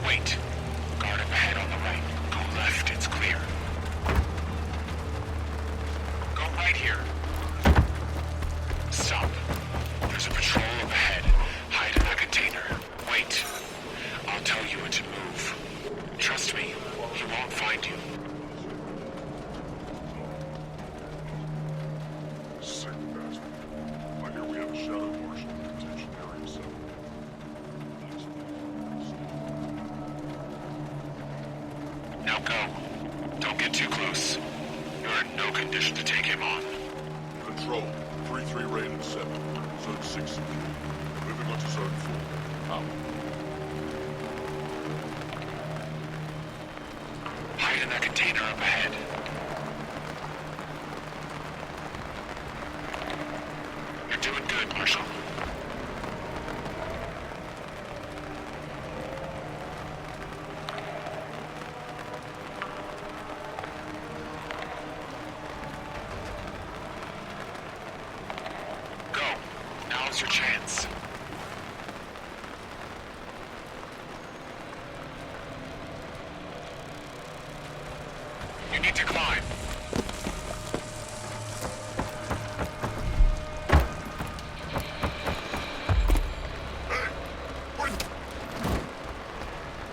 Wait. Guard up ahead on the right. Go left, it's clear. Go right here. Stop. There's a patrol up ahead. Hide in that container. Wait. I'll tell you when to move. Trust me, he won't find you. Sick bastard. I hear we have a shadow marshal in detention area 7. Now go. Don't get too close. You're in no condition to take him on. Control. 3-3 rated 7. Zone 6. Moving on to Zone 4. Out. Hide in that container up ahead. You're doing good, Marshal. Go. Now's your chance. You need to climb.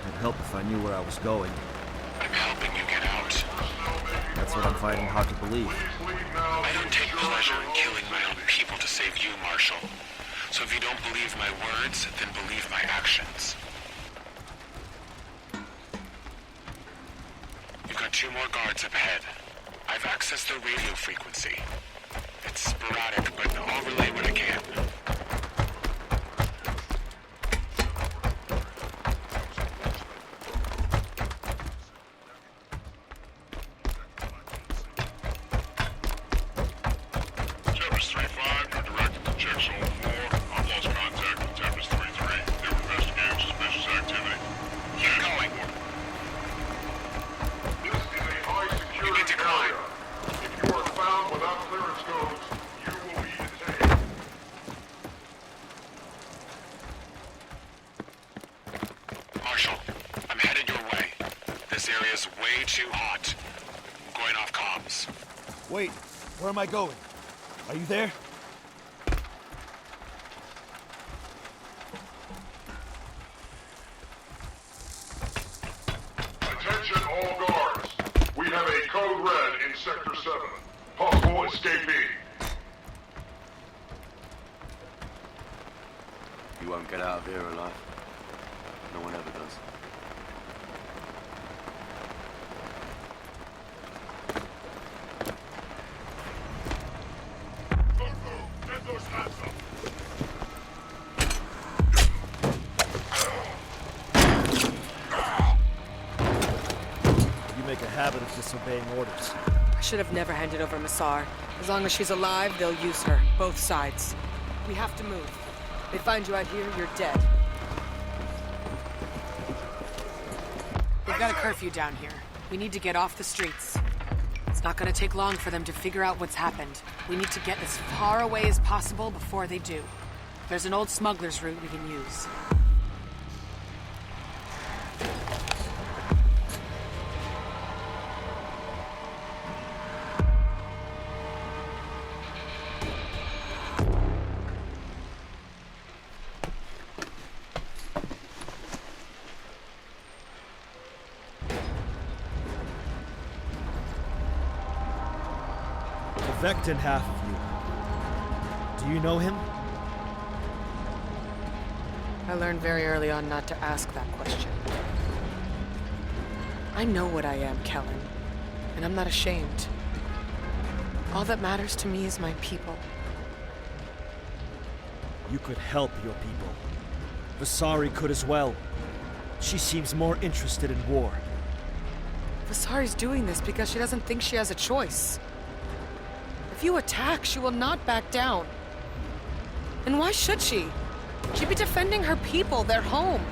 It'd help if I knew where I was going. I'm helping you get out. That's what I'm finding hard to believe. I don't take pleasure in killing my own people to save you, Marshal. So if you don't believe my words, then believe my actions. You've got 2 more guards up ahead. I've accessed their radio frequency. It's sporadic, but I'll relay what I can. Tempest 3-5, you're directed to check Zone 4. I've lost contact with Tempest 3-3. They were investigating suspicious activity. Keep going. This is a high security area. If you are found without clearance codes, you will be detained. Marshal, I'm headed your way. This area's way too hot. I'm going off comms. Wait, where am I going? Are you there? Attention all guards. We have a code red in Sector 7. Possible escapee. You won't get out of here alive. No one ever does. Get those hats up. You make a habit of disobeying orders. I should have never handed over Massar. As long as she's alive, they'll use her. Both sides. We have to move. They find you out here, you're dead. The got a curfew down here. We need to get off the streets. It's not gonna take long for them to figure out what's happened. We need to get as far away as possible before they do. There's an old smuggler's route we can use. The Vechta half of you. Do you know him? I learned very early on not to ask that question. I know what I am, Kellen, and I'm not ashamed. All that matters to me is my people. You could help your people. Vasari could as well. She seems more interested in war. Vasari's doing this because she doesn't think she has a choice. If you attack, she will not back down. And why should she? She'd be defending her people, their home.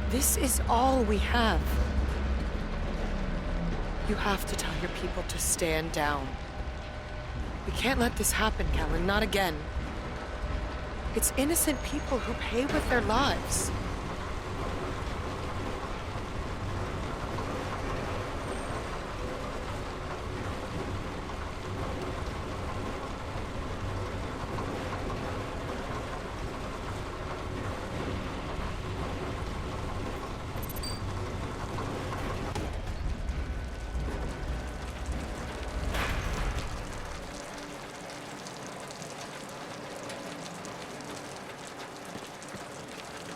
This is all we have. You have to tell your people to stand down. We can't let this happen, Kellen, not again. It's innocent people who pay with their lives.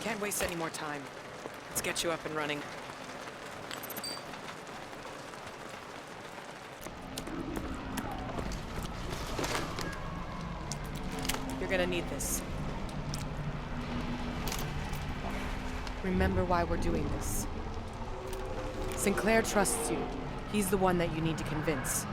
Can't waste any more time. Let's get you up and running. You're gonna need this. Remember why we're doing this. Sinclair trusts you. He's the one that you need to convince.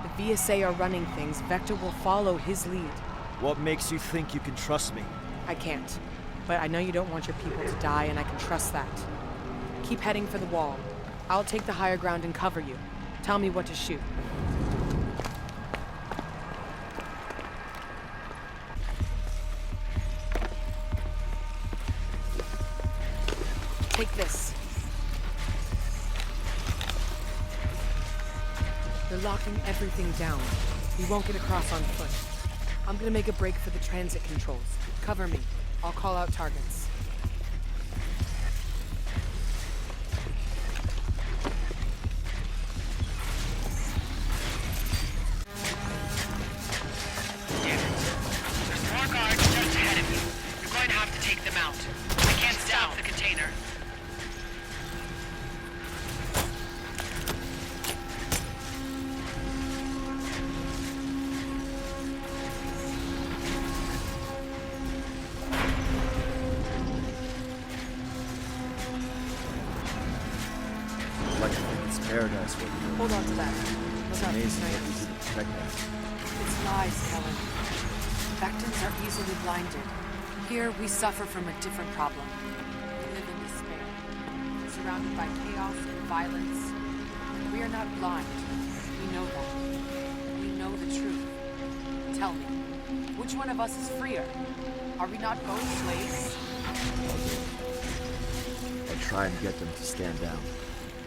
If VSA are running things, Vechta will follow his lead. What makes you think you can trust me? I can't. But I know you don't want your people to die, and I can trust that. Keep heading for the wall. I'll take the higher ground and cover you. Tell me what to shoot. Take this. They're locking everything down. We won't get across on foot. I'm gonna make a break for the transit controls. Cover me. I'll call out targets. Damn it. There's more guards just ahead of you. You're going to have to take them out. I can't stop the container. Paradise with you. Hold on to that. It's amazing what you do to protect that. It's lies, Kellen. Vectans are easily blinded. Here, we suffer from a different problem. We live in despair, surrounded by chaos and violence. We are not blind. We know that. We know the truth. Tell me, which one of us is freer? Are we not both slaves? I try and get them to stand down.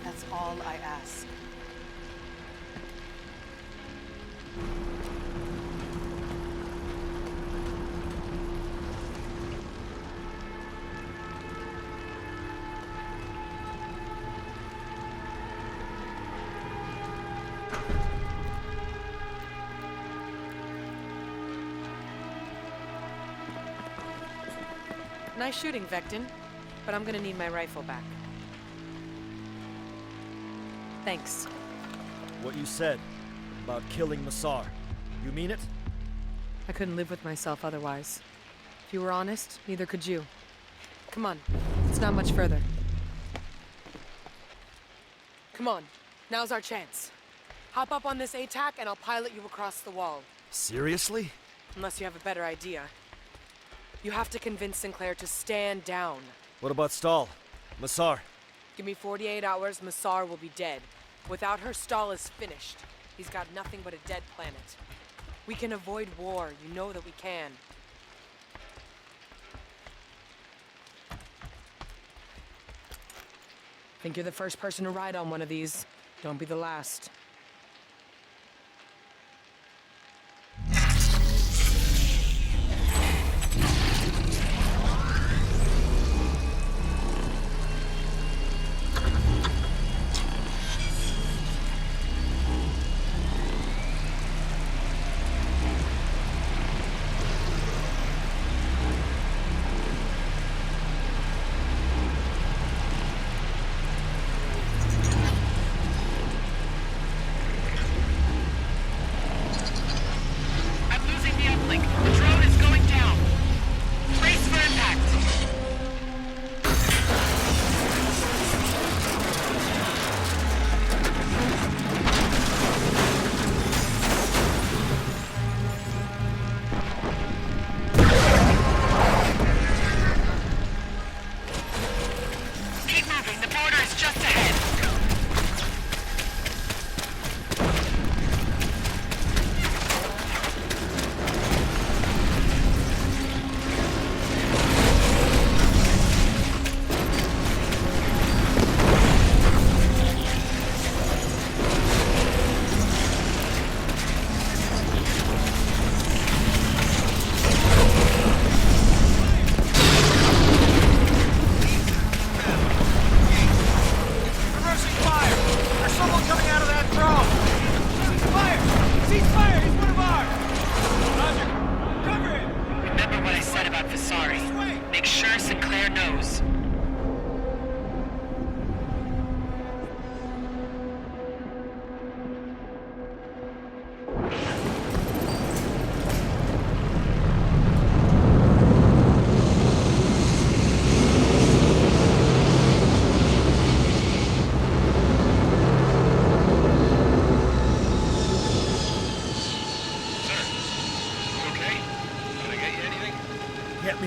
That's all I ask. Nice shooting, Vectin, but I'm gonna need my rifle back. Thanks. What you said about killing Massar, you mean it? I couldn't live with myself otherwise. If you were honest, neither could you. Come on, it's not much further. Come on, now's our chance. Hop up on this ATAC and I'll pilot you across the wall. Seriously? Unless you have a better idea. You have to convince Sinclair to stand down. What about Stahl? Massar? Give me 48 hours, Massar will be dead. Without her, Stahl is finished. He's got nothing but a dead planet. We can avoid war, you know that we can. Think you're the first person to ride on one of these. Don't be the last.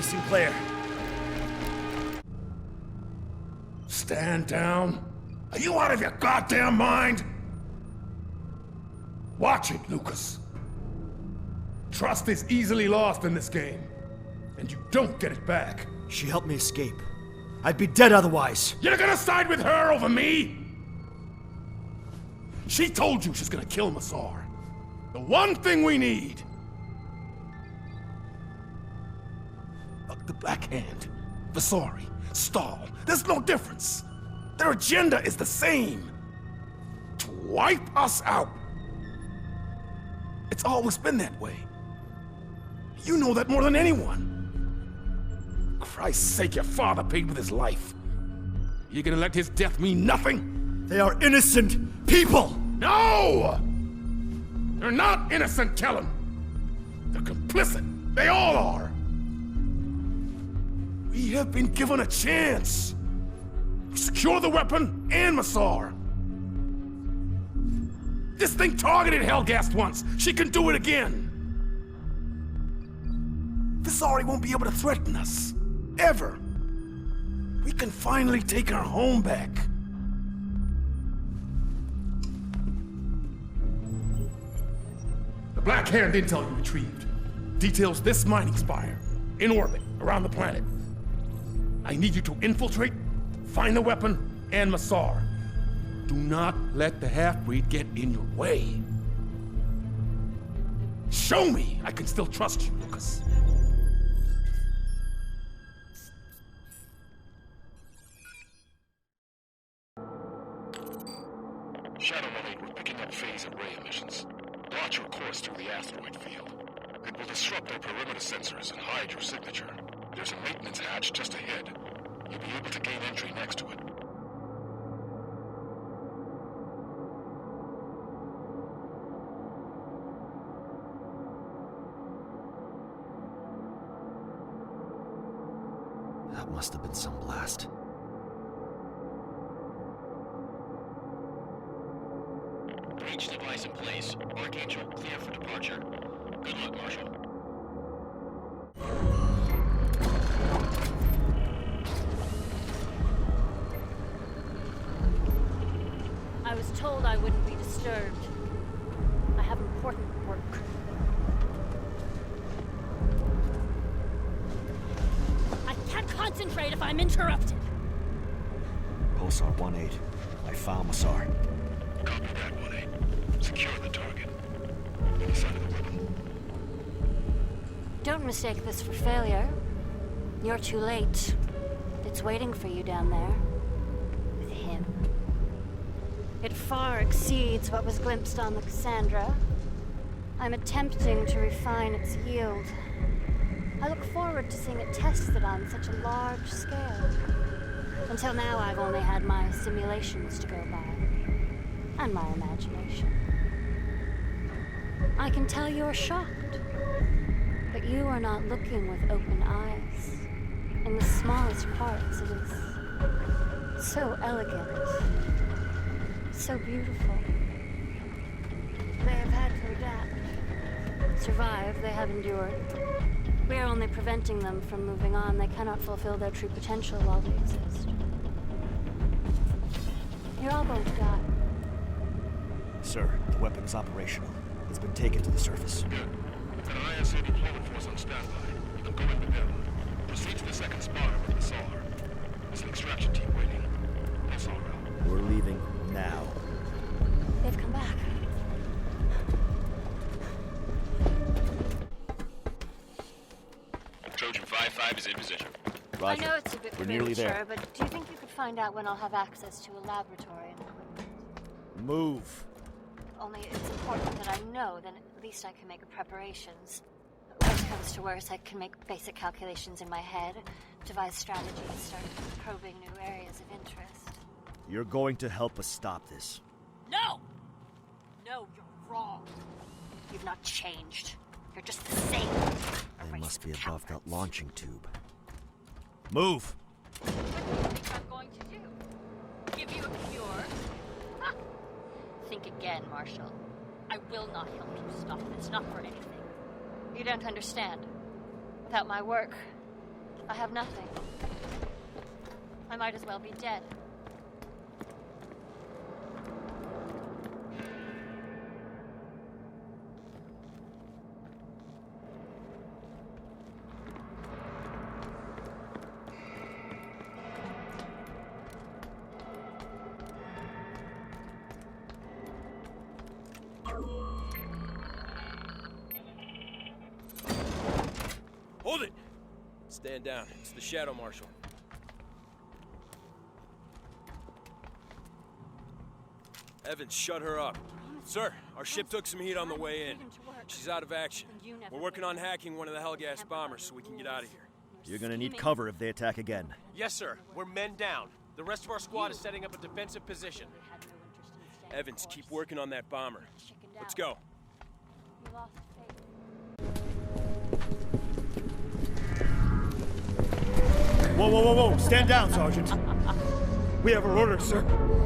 Sinclair. Stand down? Are you out of your goddamn mind? Watch it, Lucas. Trust is easily lost in this game, and you don't get it back. She helped me escape. I'd be dead otherwise. You're gonna side with her over me? She told you she's gonna kill Massar. The one thing we need. Look, the Black Hand, Vasari, Stahl, there's no difference. Their agenda is the same. To wipe us out. It's always been that way. You know that more than anyone. Christ's sake, your father paid with his life. You gonna let his death mean nothing? They are innocent people! No! They're not innocent, Kellen. They're complicit. They all are. We have been given a chance. Secure the weapon and Massar. This thing targeted Helghast once. She can do it again. Vasari won't be able to threaten us. Ever. We can finally take our home back. The Black Hand intel you retrieved details this mining spire in orbit around the planet. I need you to infiltrate, find the weapon, and Massar. Do not let the half-breed get in your way. Show me I can still trust you, Lucas. Shadow 1-8, we're picking up phase and ray emissions. Plot your course through the asteroid field. It will disrupt their perimeter sensors and hide your signature. There's a maintenance hatch just ahead. You'll be able to gain entry next to it. That must have been some blast. Breach device in place. Archangel clear for departure. Good luck, Marshal. I wouldn't be disturbed. I have important work. I can't concentrate if I'm interrupted. Pulsar 1-8. I found Massar. Copy that, 1-8. Secure the target. Any sign of the weapon? Don't mistake this for failure. You're too late. It's waiting for you down there. With him. It far exceeds what was glimpsed on the Cassandra. I'm attempting to refine its yield. I look forward to seeing it tested on such a large scale. Until now, I've only had my simulations to go by. And my imagination. I can tell you're shocked. But you are not looking with open eyes. In the smallest parts, it is so elegant. So beautiful. They have had to adapt. Survive, they have endured. We are only preventing them from moving on. They cannot fulfill their true potential while they exist. You're all going to die. Sir, the weapon is operational. It's been taken to the surface. Good. An ISC deployment force on standby. You can go in with them. Proceed to the second spire with the SAR. It's an extraction team waiting. That's all right. We're leaving now. They've come back. Trojan 5-5 is in position. Roger. I know it's a bit We're nearly premature, there. but do you think you could find out when I'll have access to a laboratory and equipment? Move. Only it's important that I know, then at least I can make preparations. Worst comes to worst, I can make basic calculations in my head, devise strategies, start probing new areas of interest. You're going to help us stop this. No! No, you're wrong. You've not changed. You're just the same. They must be above that launching tube. Move! What do you think I'm going to do? Give you a cure? Ha! Think again, Marshal. I will not help you stop this, not for anything. You don't understand. Without my work, I have nothing. I might as well be dead. Hold it! Stand down. It's the Shadow Marshal. Evans, shut her up. Sir, our ship took some heat on the way in. She's out of action. We're working on hacking one of the Hellgas bombers so we can get out of here. You're gonna need cover if they attack again. Yes, sir. We're men down. The rest of our squad is setting up a defensive position. Evans, keep working on that bomber. Let's go. You lost faith. Whoa, whoa, whoa, whoa! Stand down, Sergeant! We have our orders, sir.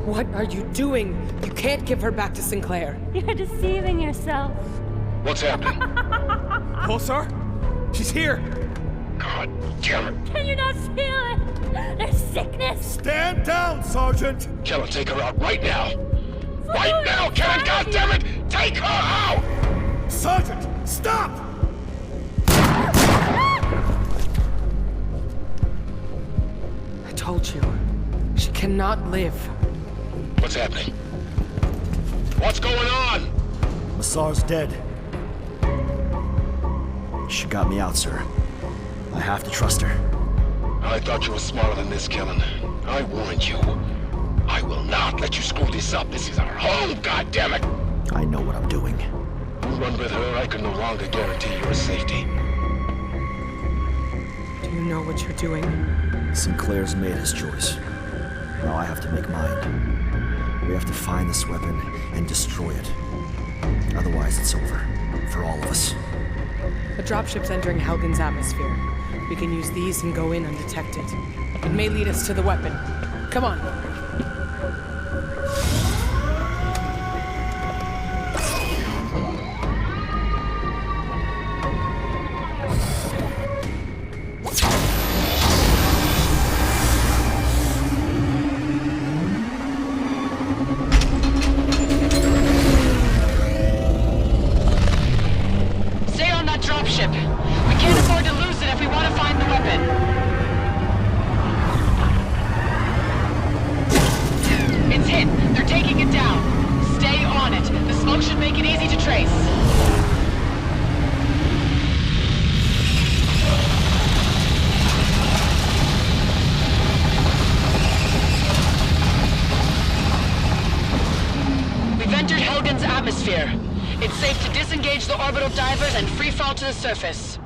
What are you doing? You can't give her back to Sinclair. You're deceiving yourself. What's happening? Pulsar? She's here! God damn it! Can you not feel it? There's sickness. Stand down, Sergeant! Killer, take her out right now! Right now, Karen! God damn it! Take her out! Sergeant, stop! I told you. She cannot live. What's happening? What's going on? Massar's dead. She got me out, sir. I have to trust her. I thought you were smarter than this, Kellen. I warned you. I will not let you screw this up. This is our home, goddammit! I know what I'm doing. You run with her, I can no longer guarantee your safety. Do you know what you're doing? Sinclair's made his choice. Now I have to make mine. We have to find this weapon and destroy it. Otherwise, it's over. For all of us. A dropship's entering Helgen's atmosphere. We can use these and go in undetected. It may lead us to the weapon. Come on. should make it easy to trace. We've entered Helgen's atmosphere. It's safe to disengage the orbital divers and free fall to the surface.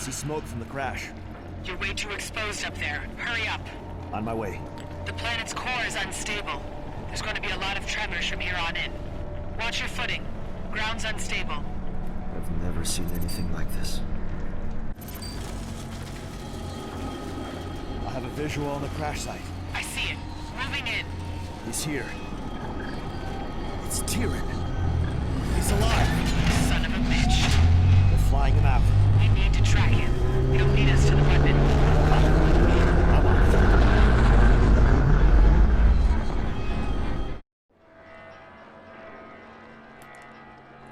Smoke from the crash. You're way too exposed up there. Hurry up. On my way. The planet's core is unstable. There's going to be a lot of tremors from here on in. Watch your footing. Ground's unstable. I've never seen anything like this. I have a visual on the crash site. I see it. Moving in. He's here. It's Taryn. He's alive. Son of a bitch. They're flying him out. We need to track him. He'll lead us to the weapon.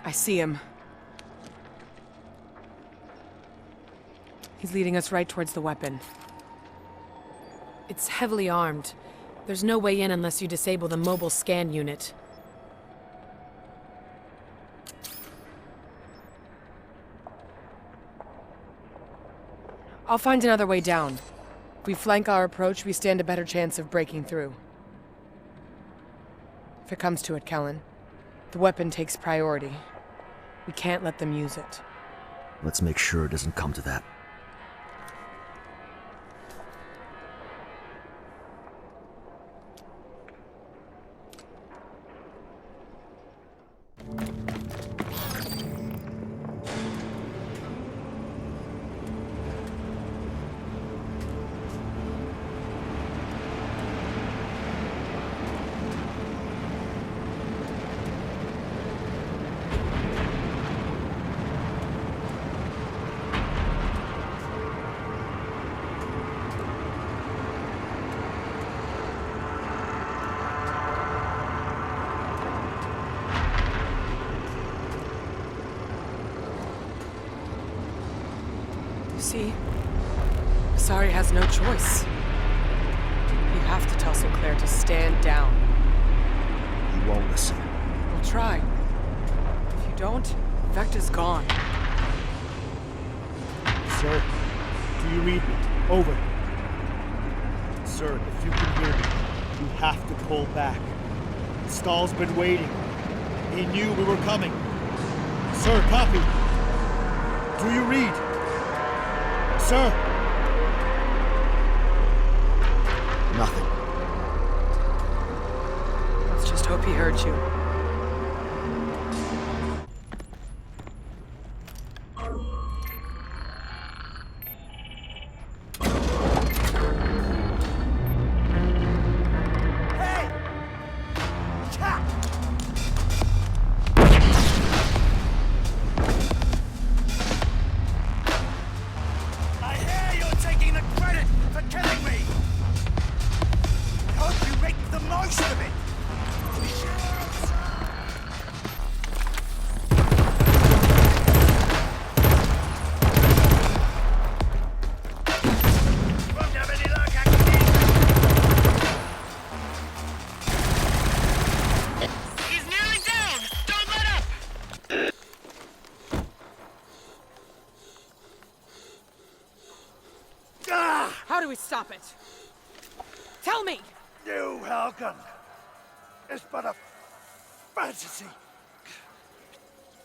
I see him. He's leading us right towards the weapon. It's heavily armed. There's no way in unless you disable the mobile scan unit. I'll find another way down. If we flank our approach, we stand a better chance of breaking through. If it comes to it, Kellen, the weapon takes priority. We can't let them use it. Let's make sure it doesn't come to that. See? Sorry has no choice. You have to tell Sinclair to stand down. He won't listen. We'll try. If you don't, Vechta's gone. Sir, Do you read me? Over. Sir, if you can hear me, you have to pull back. Stahl's been waiting. He knew we were coming. Sir, copy. Do you read? Sir? Nothing. Let's just hope he heard you. How do we stop it? Tell me! You, Helgen, is but a fantasy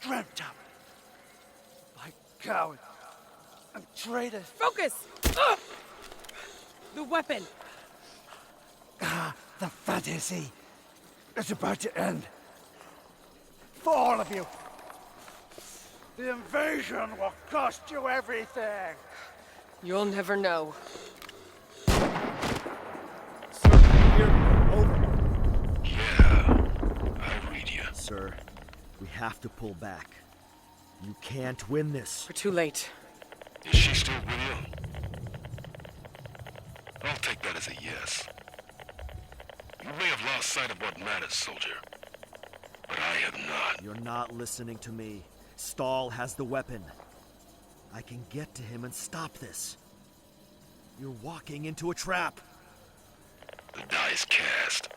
dreamt up by cowards and traitors. Focus! The weapon! The fantasy is about to end. For all of you. The invasion will cost you everything. You'll never know. Sir, we have to pull back. You can't win this. We're too late. Is she still with you? I'll take that as a yes. You may have lost sight of what matters, soldier. But I have not. You're not listening to me. Stahl has the weapon. I can get to him and stop this. You're walking into a trap. The die is cast.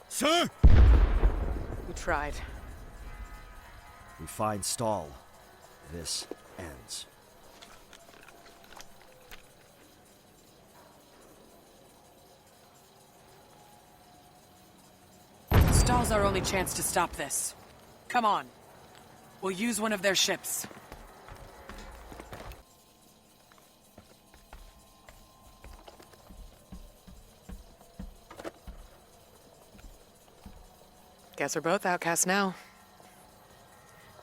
Sir! We tried. We find Stahl. This ends. Stahl's our only chance to stop this. Come on. We'll use one of their ships. Guess we're both outcasts now.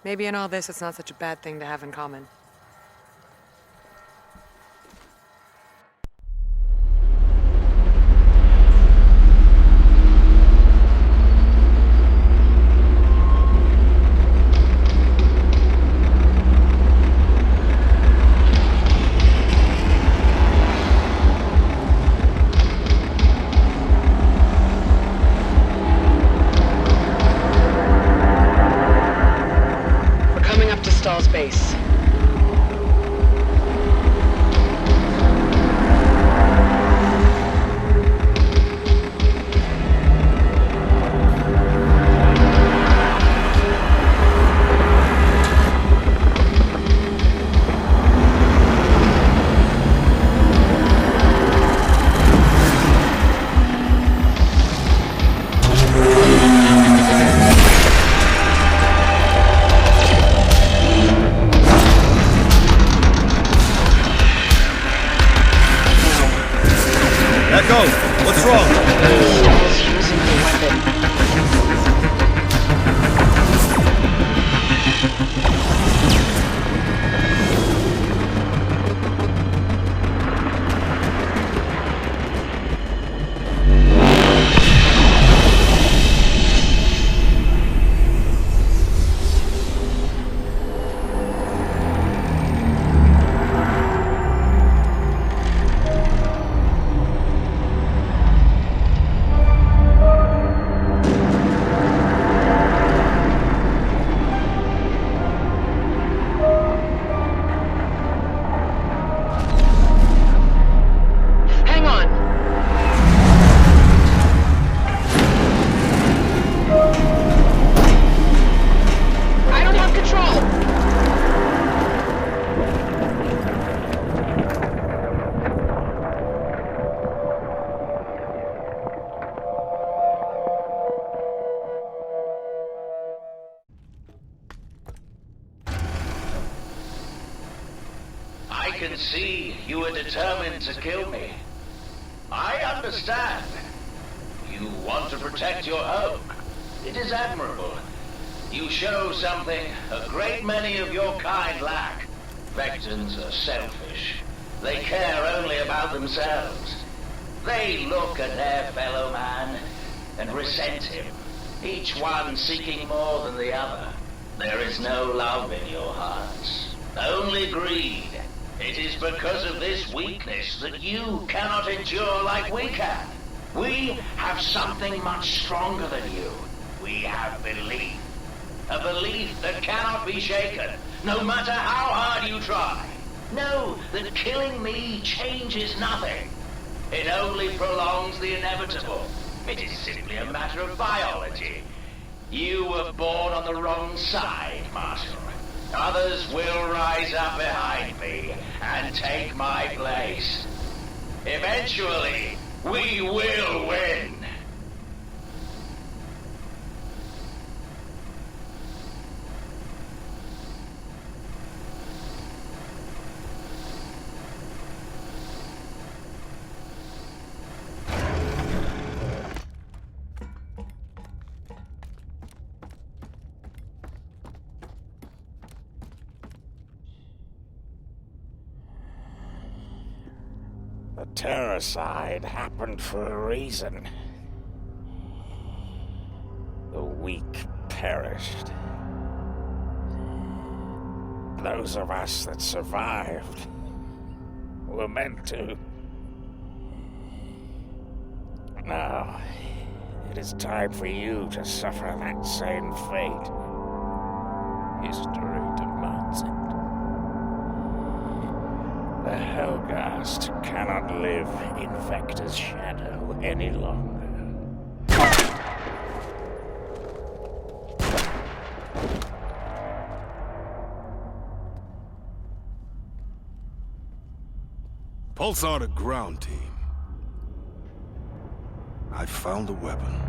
Maybe in all this, it's not such a bad thing to have in common. Base. What's wrong? Stahl's using the weapon. can see you are determined to kill me. I understand. You want to protect your home. It is admirable. You show something a great many of your kind lack. Vectans are selfish. They care only about themselves. They look at their fellow man and resent him, each one seeking more than the other. There is no love in your hearts, only greed. It is because of this weakness that you cannot endure like we can. We have something much stronger than you. We have belief. A belief that cannot be shaken, no matter how hard you try. Know that killing me changes nothing. It only prolongs the inevitable. It is simply a matter of biology. You were born on the wrong side, Marshal. Others will rise up behind me and take my place. Eventually, we will win. The terroricide happened for a reason. The weak perished. Those of us that survived were meant to. Now, it is time for you to suffer that same fate. History demands it. The Helghast cannot live in Vechta's shadow any longer. Pulsar to ground team. I found the weapon.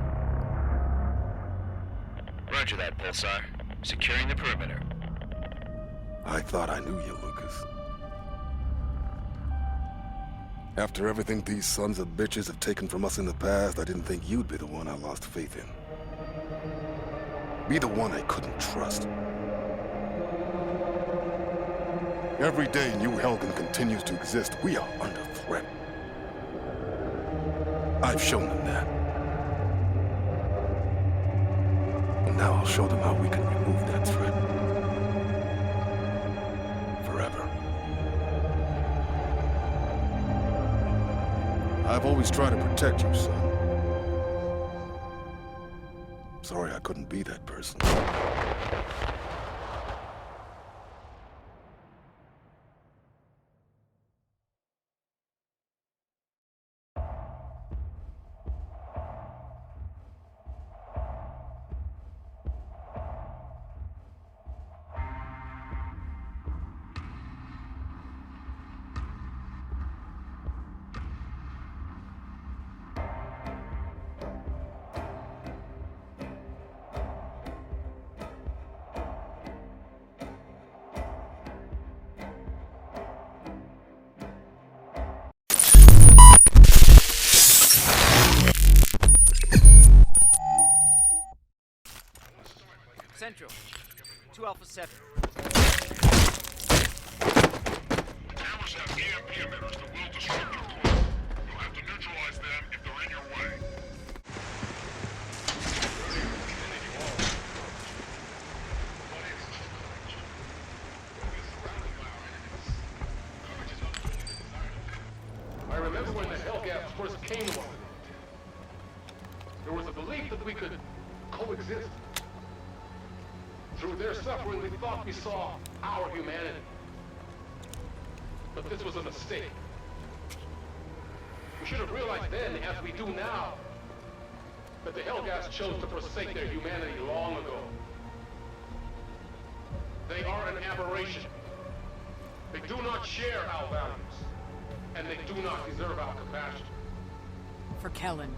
Roger that, Pulsar. Securing the perimeter. I thought I knew you, Lucas. After everything these sons of bitches have taken from us in the past, I didn't think you'd be the one I lost faith in. Be the one I couldn't trust. Every day New Helgen continues to exist, we are under threat. I've shown them that. And now I'll show them how we can remove that threat. Forever. I've always tried to protect you, son. Sorry I couldn't be that person. Central. 2 Alpha 7. Cameras have EMP emitters that will disrupt your flow. You'll have to neutralize them if they're in your way. I remember when the Hellgats first came to us. There was a belief that we could coexist. Through their suffering, we thought we saw our humanity. But this was a mistake. We should have realized then, as we do now, that the Hellgats chose to forsake their humanity long ago. They are an aberration. They do not share our values, and they do not deserve our compassion. For Kellen.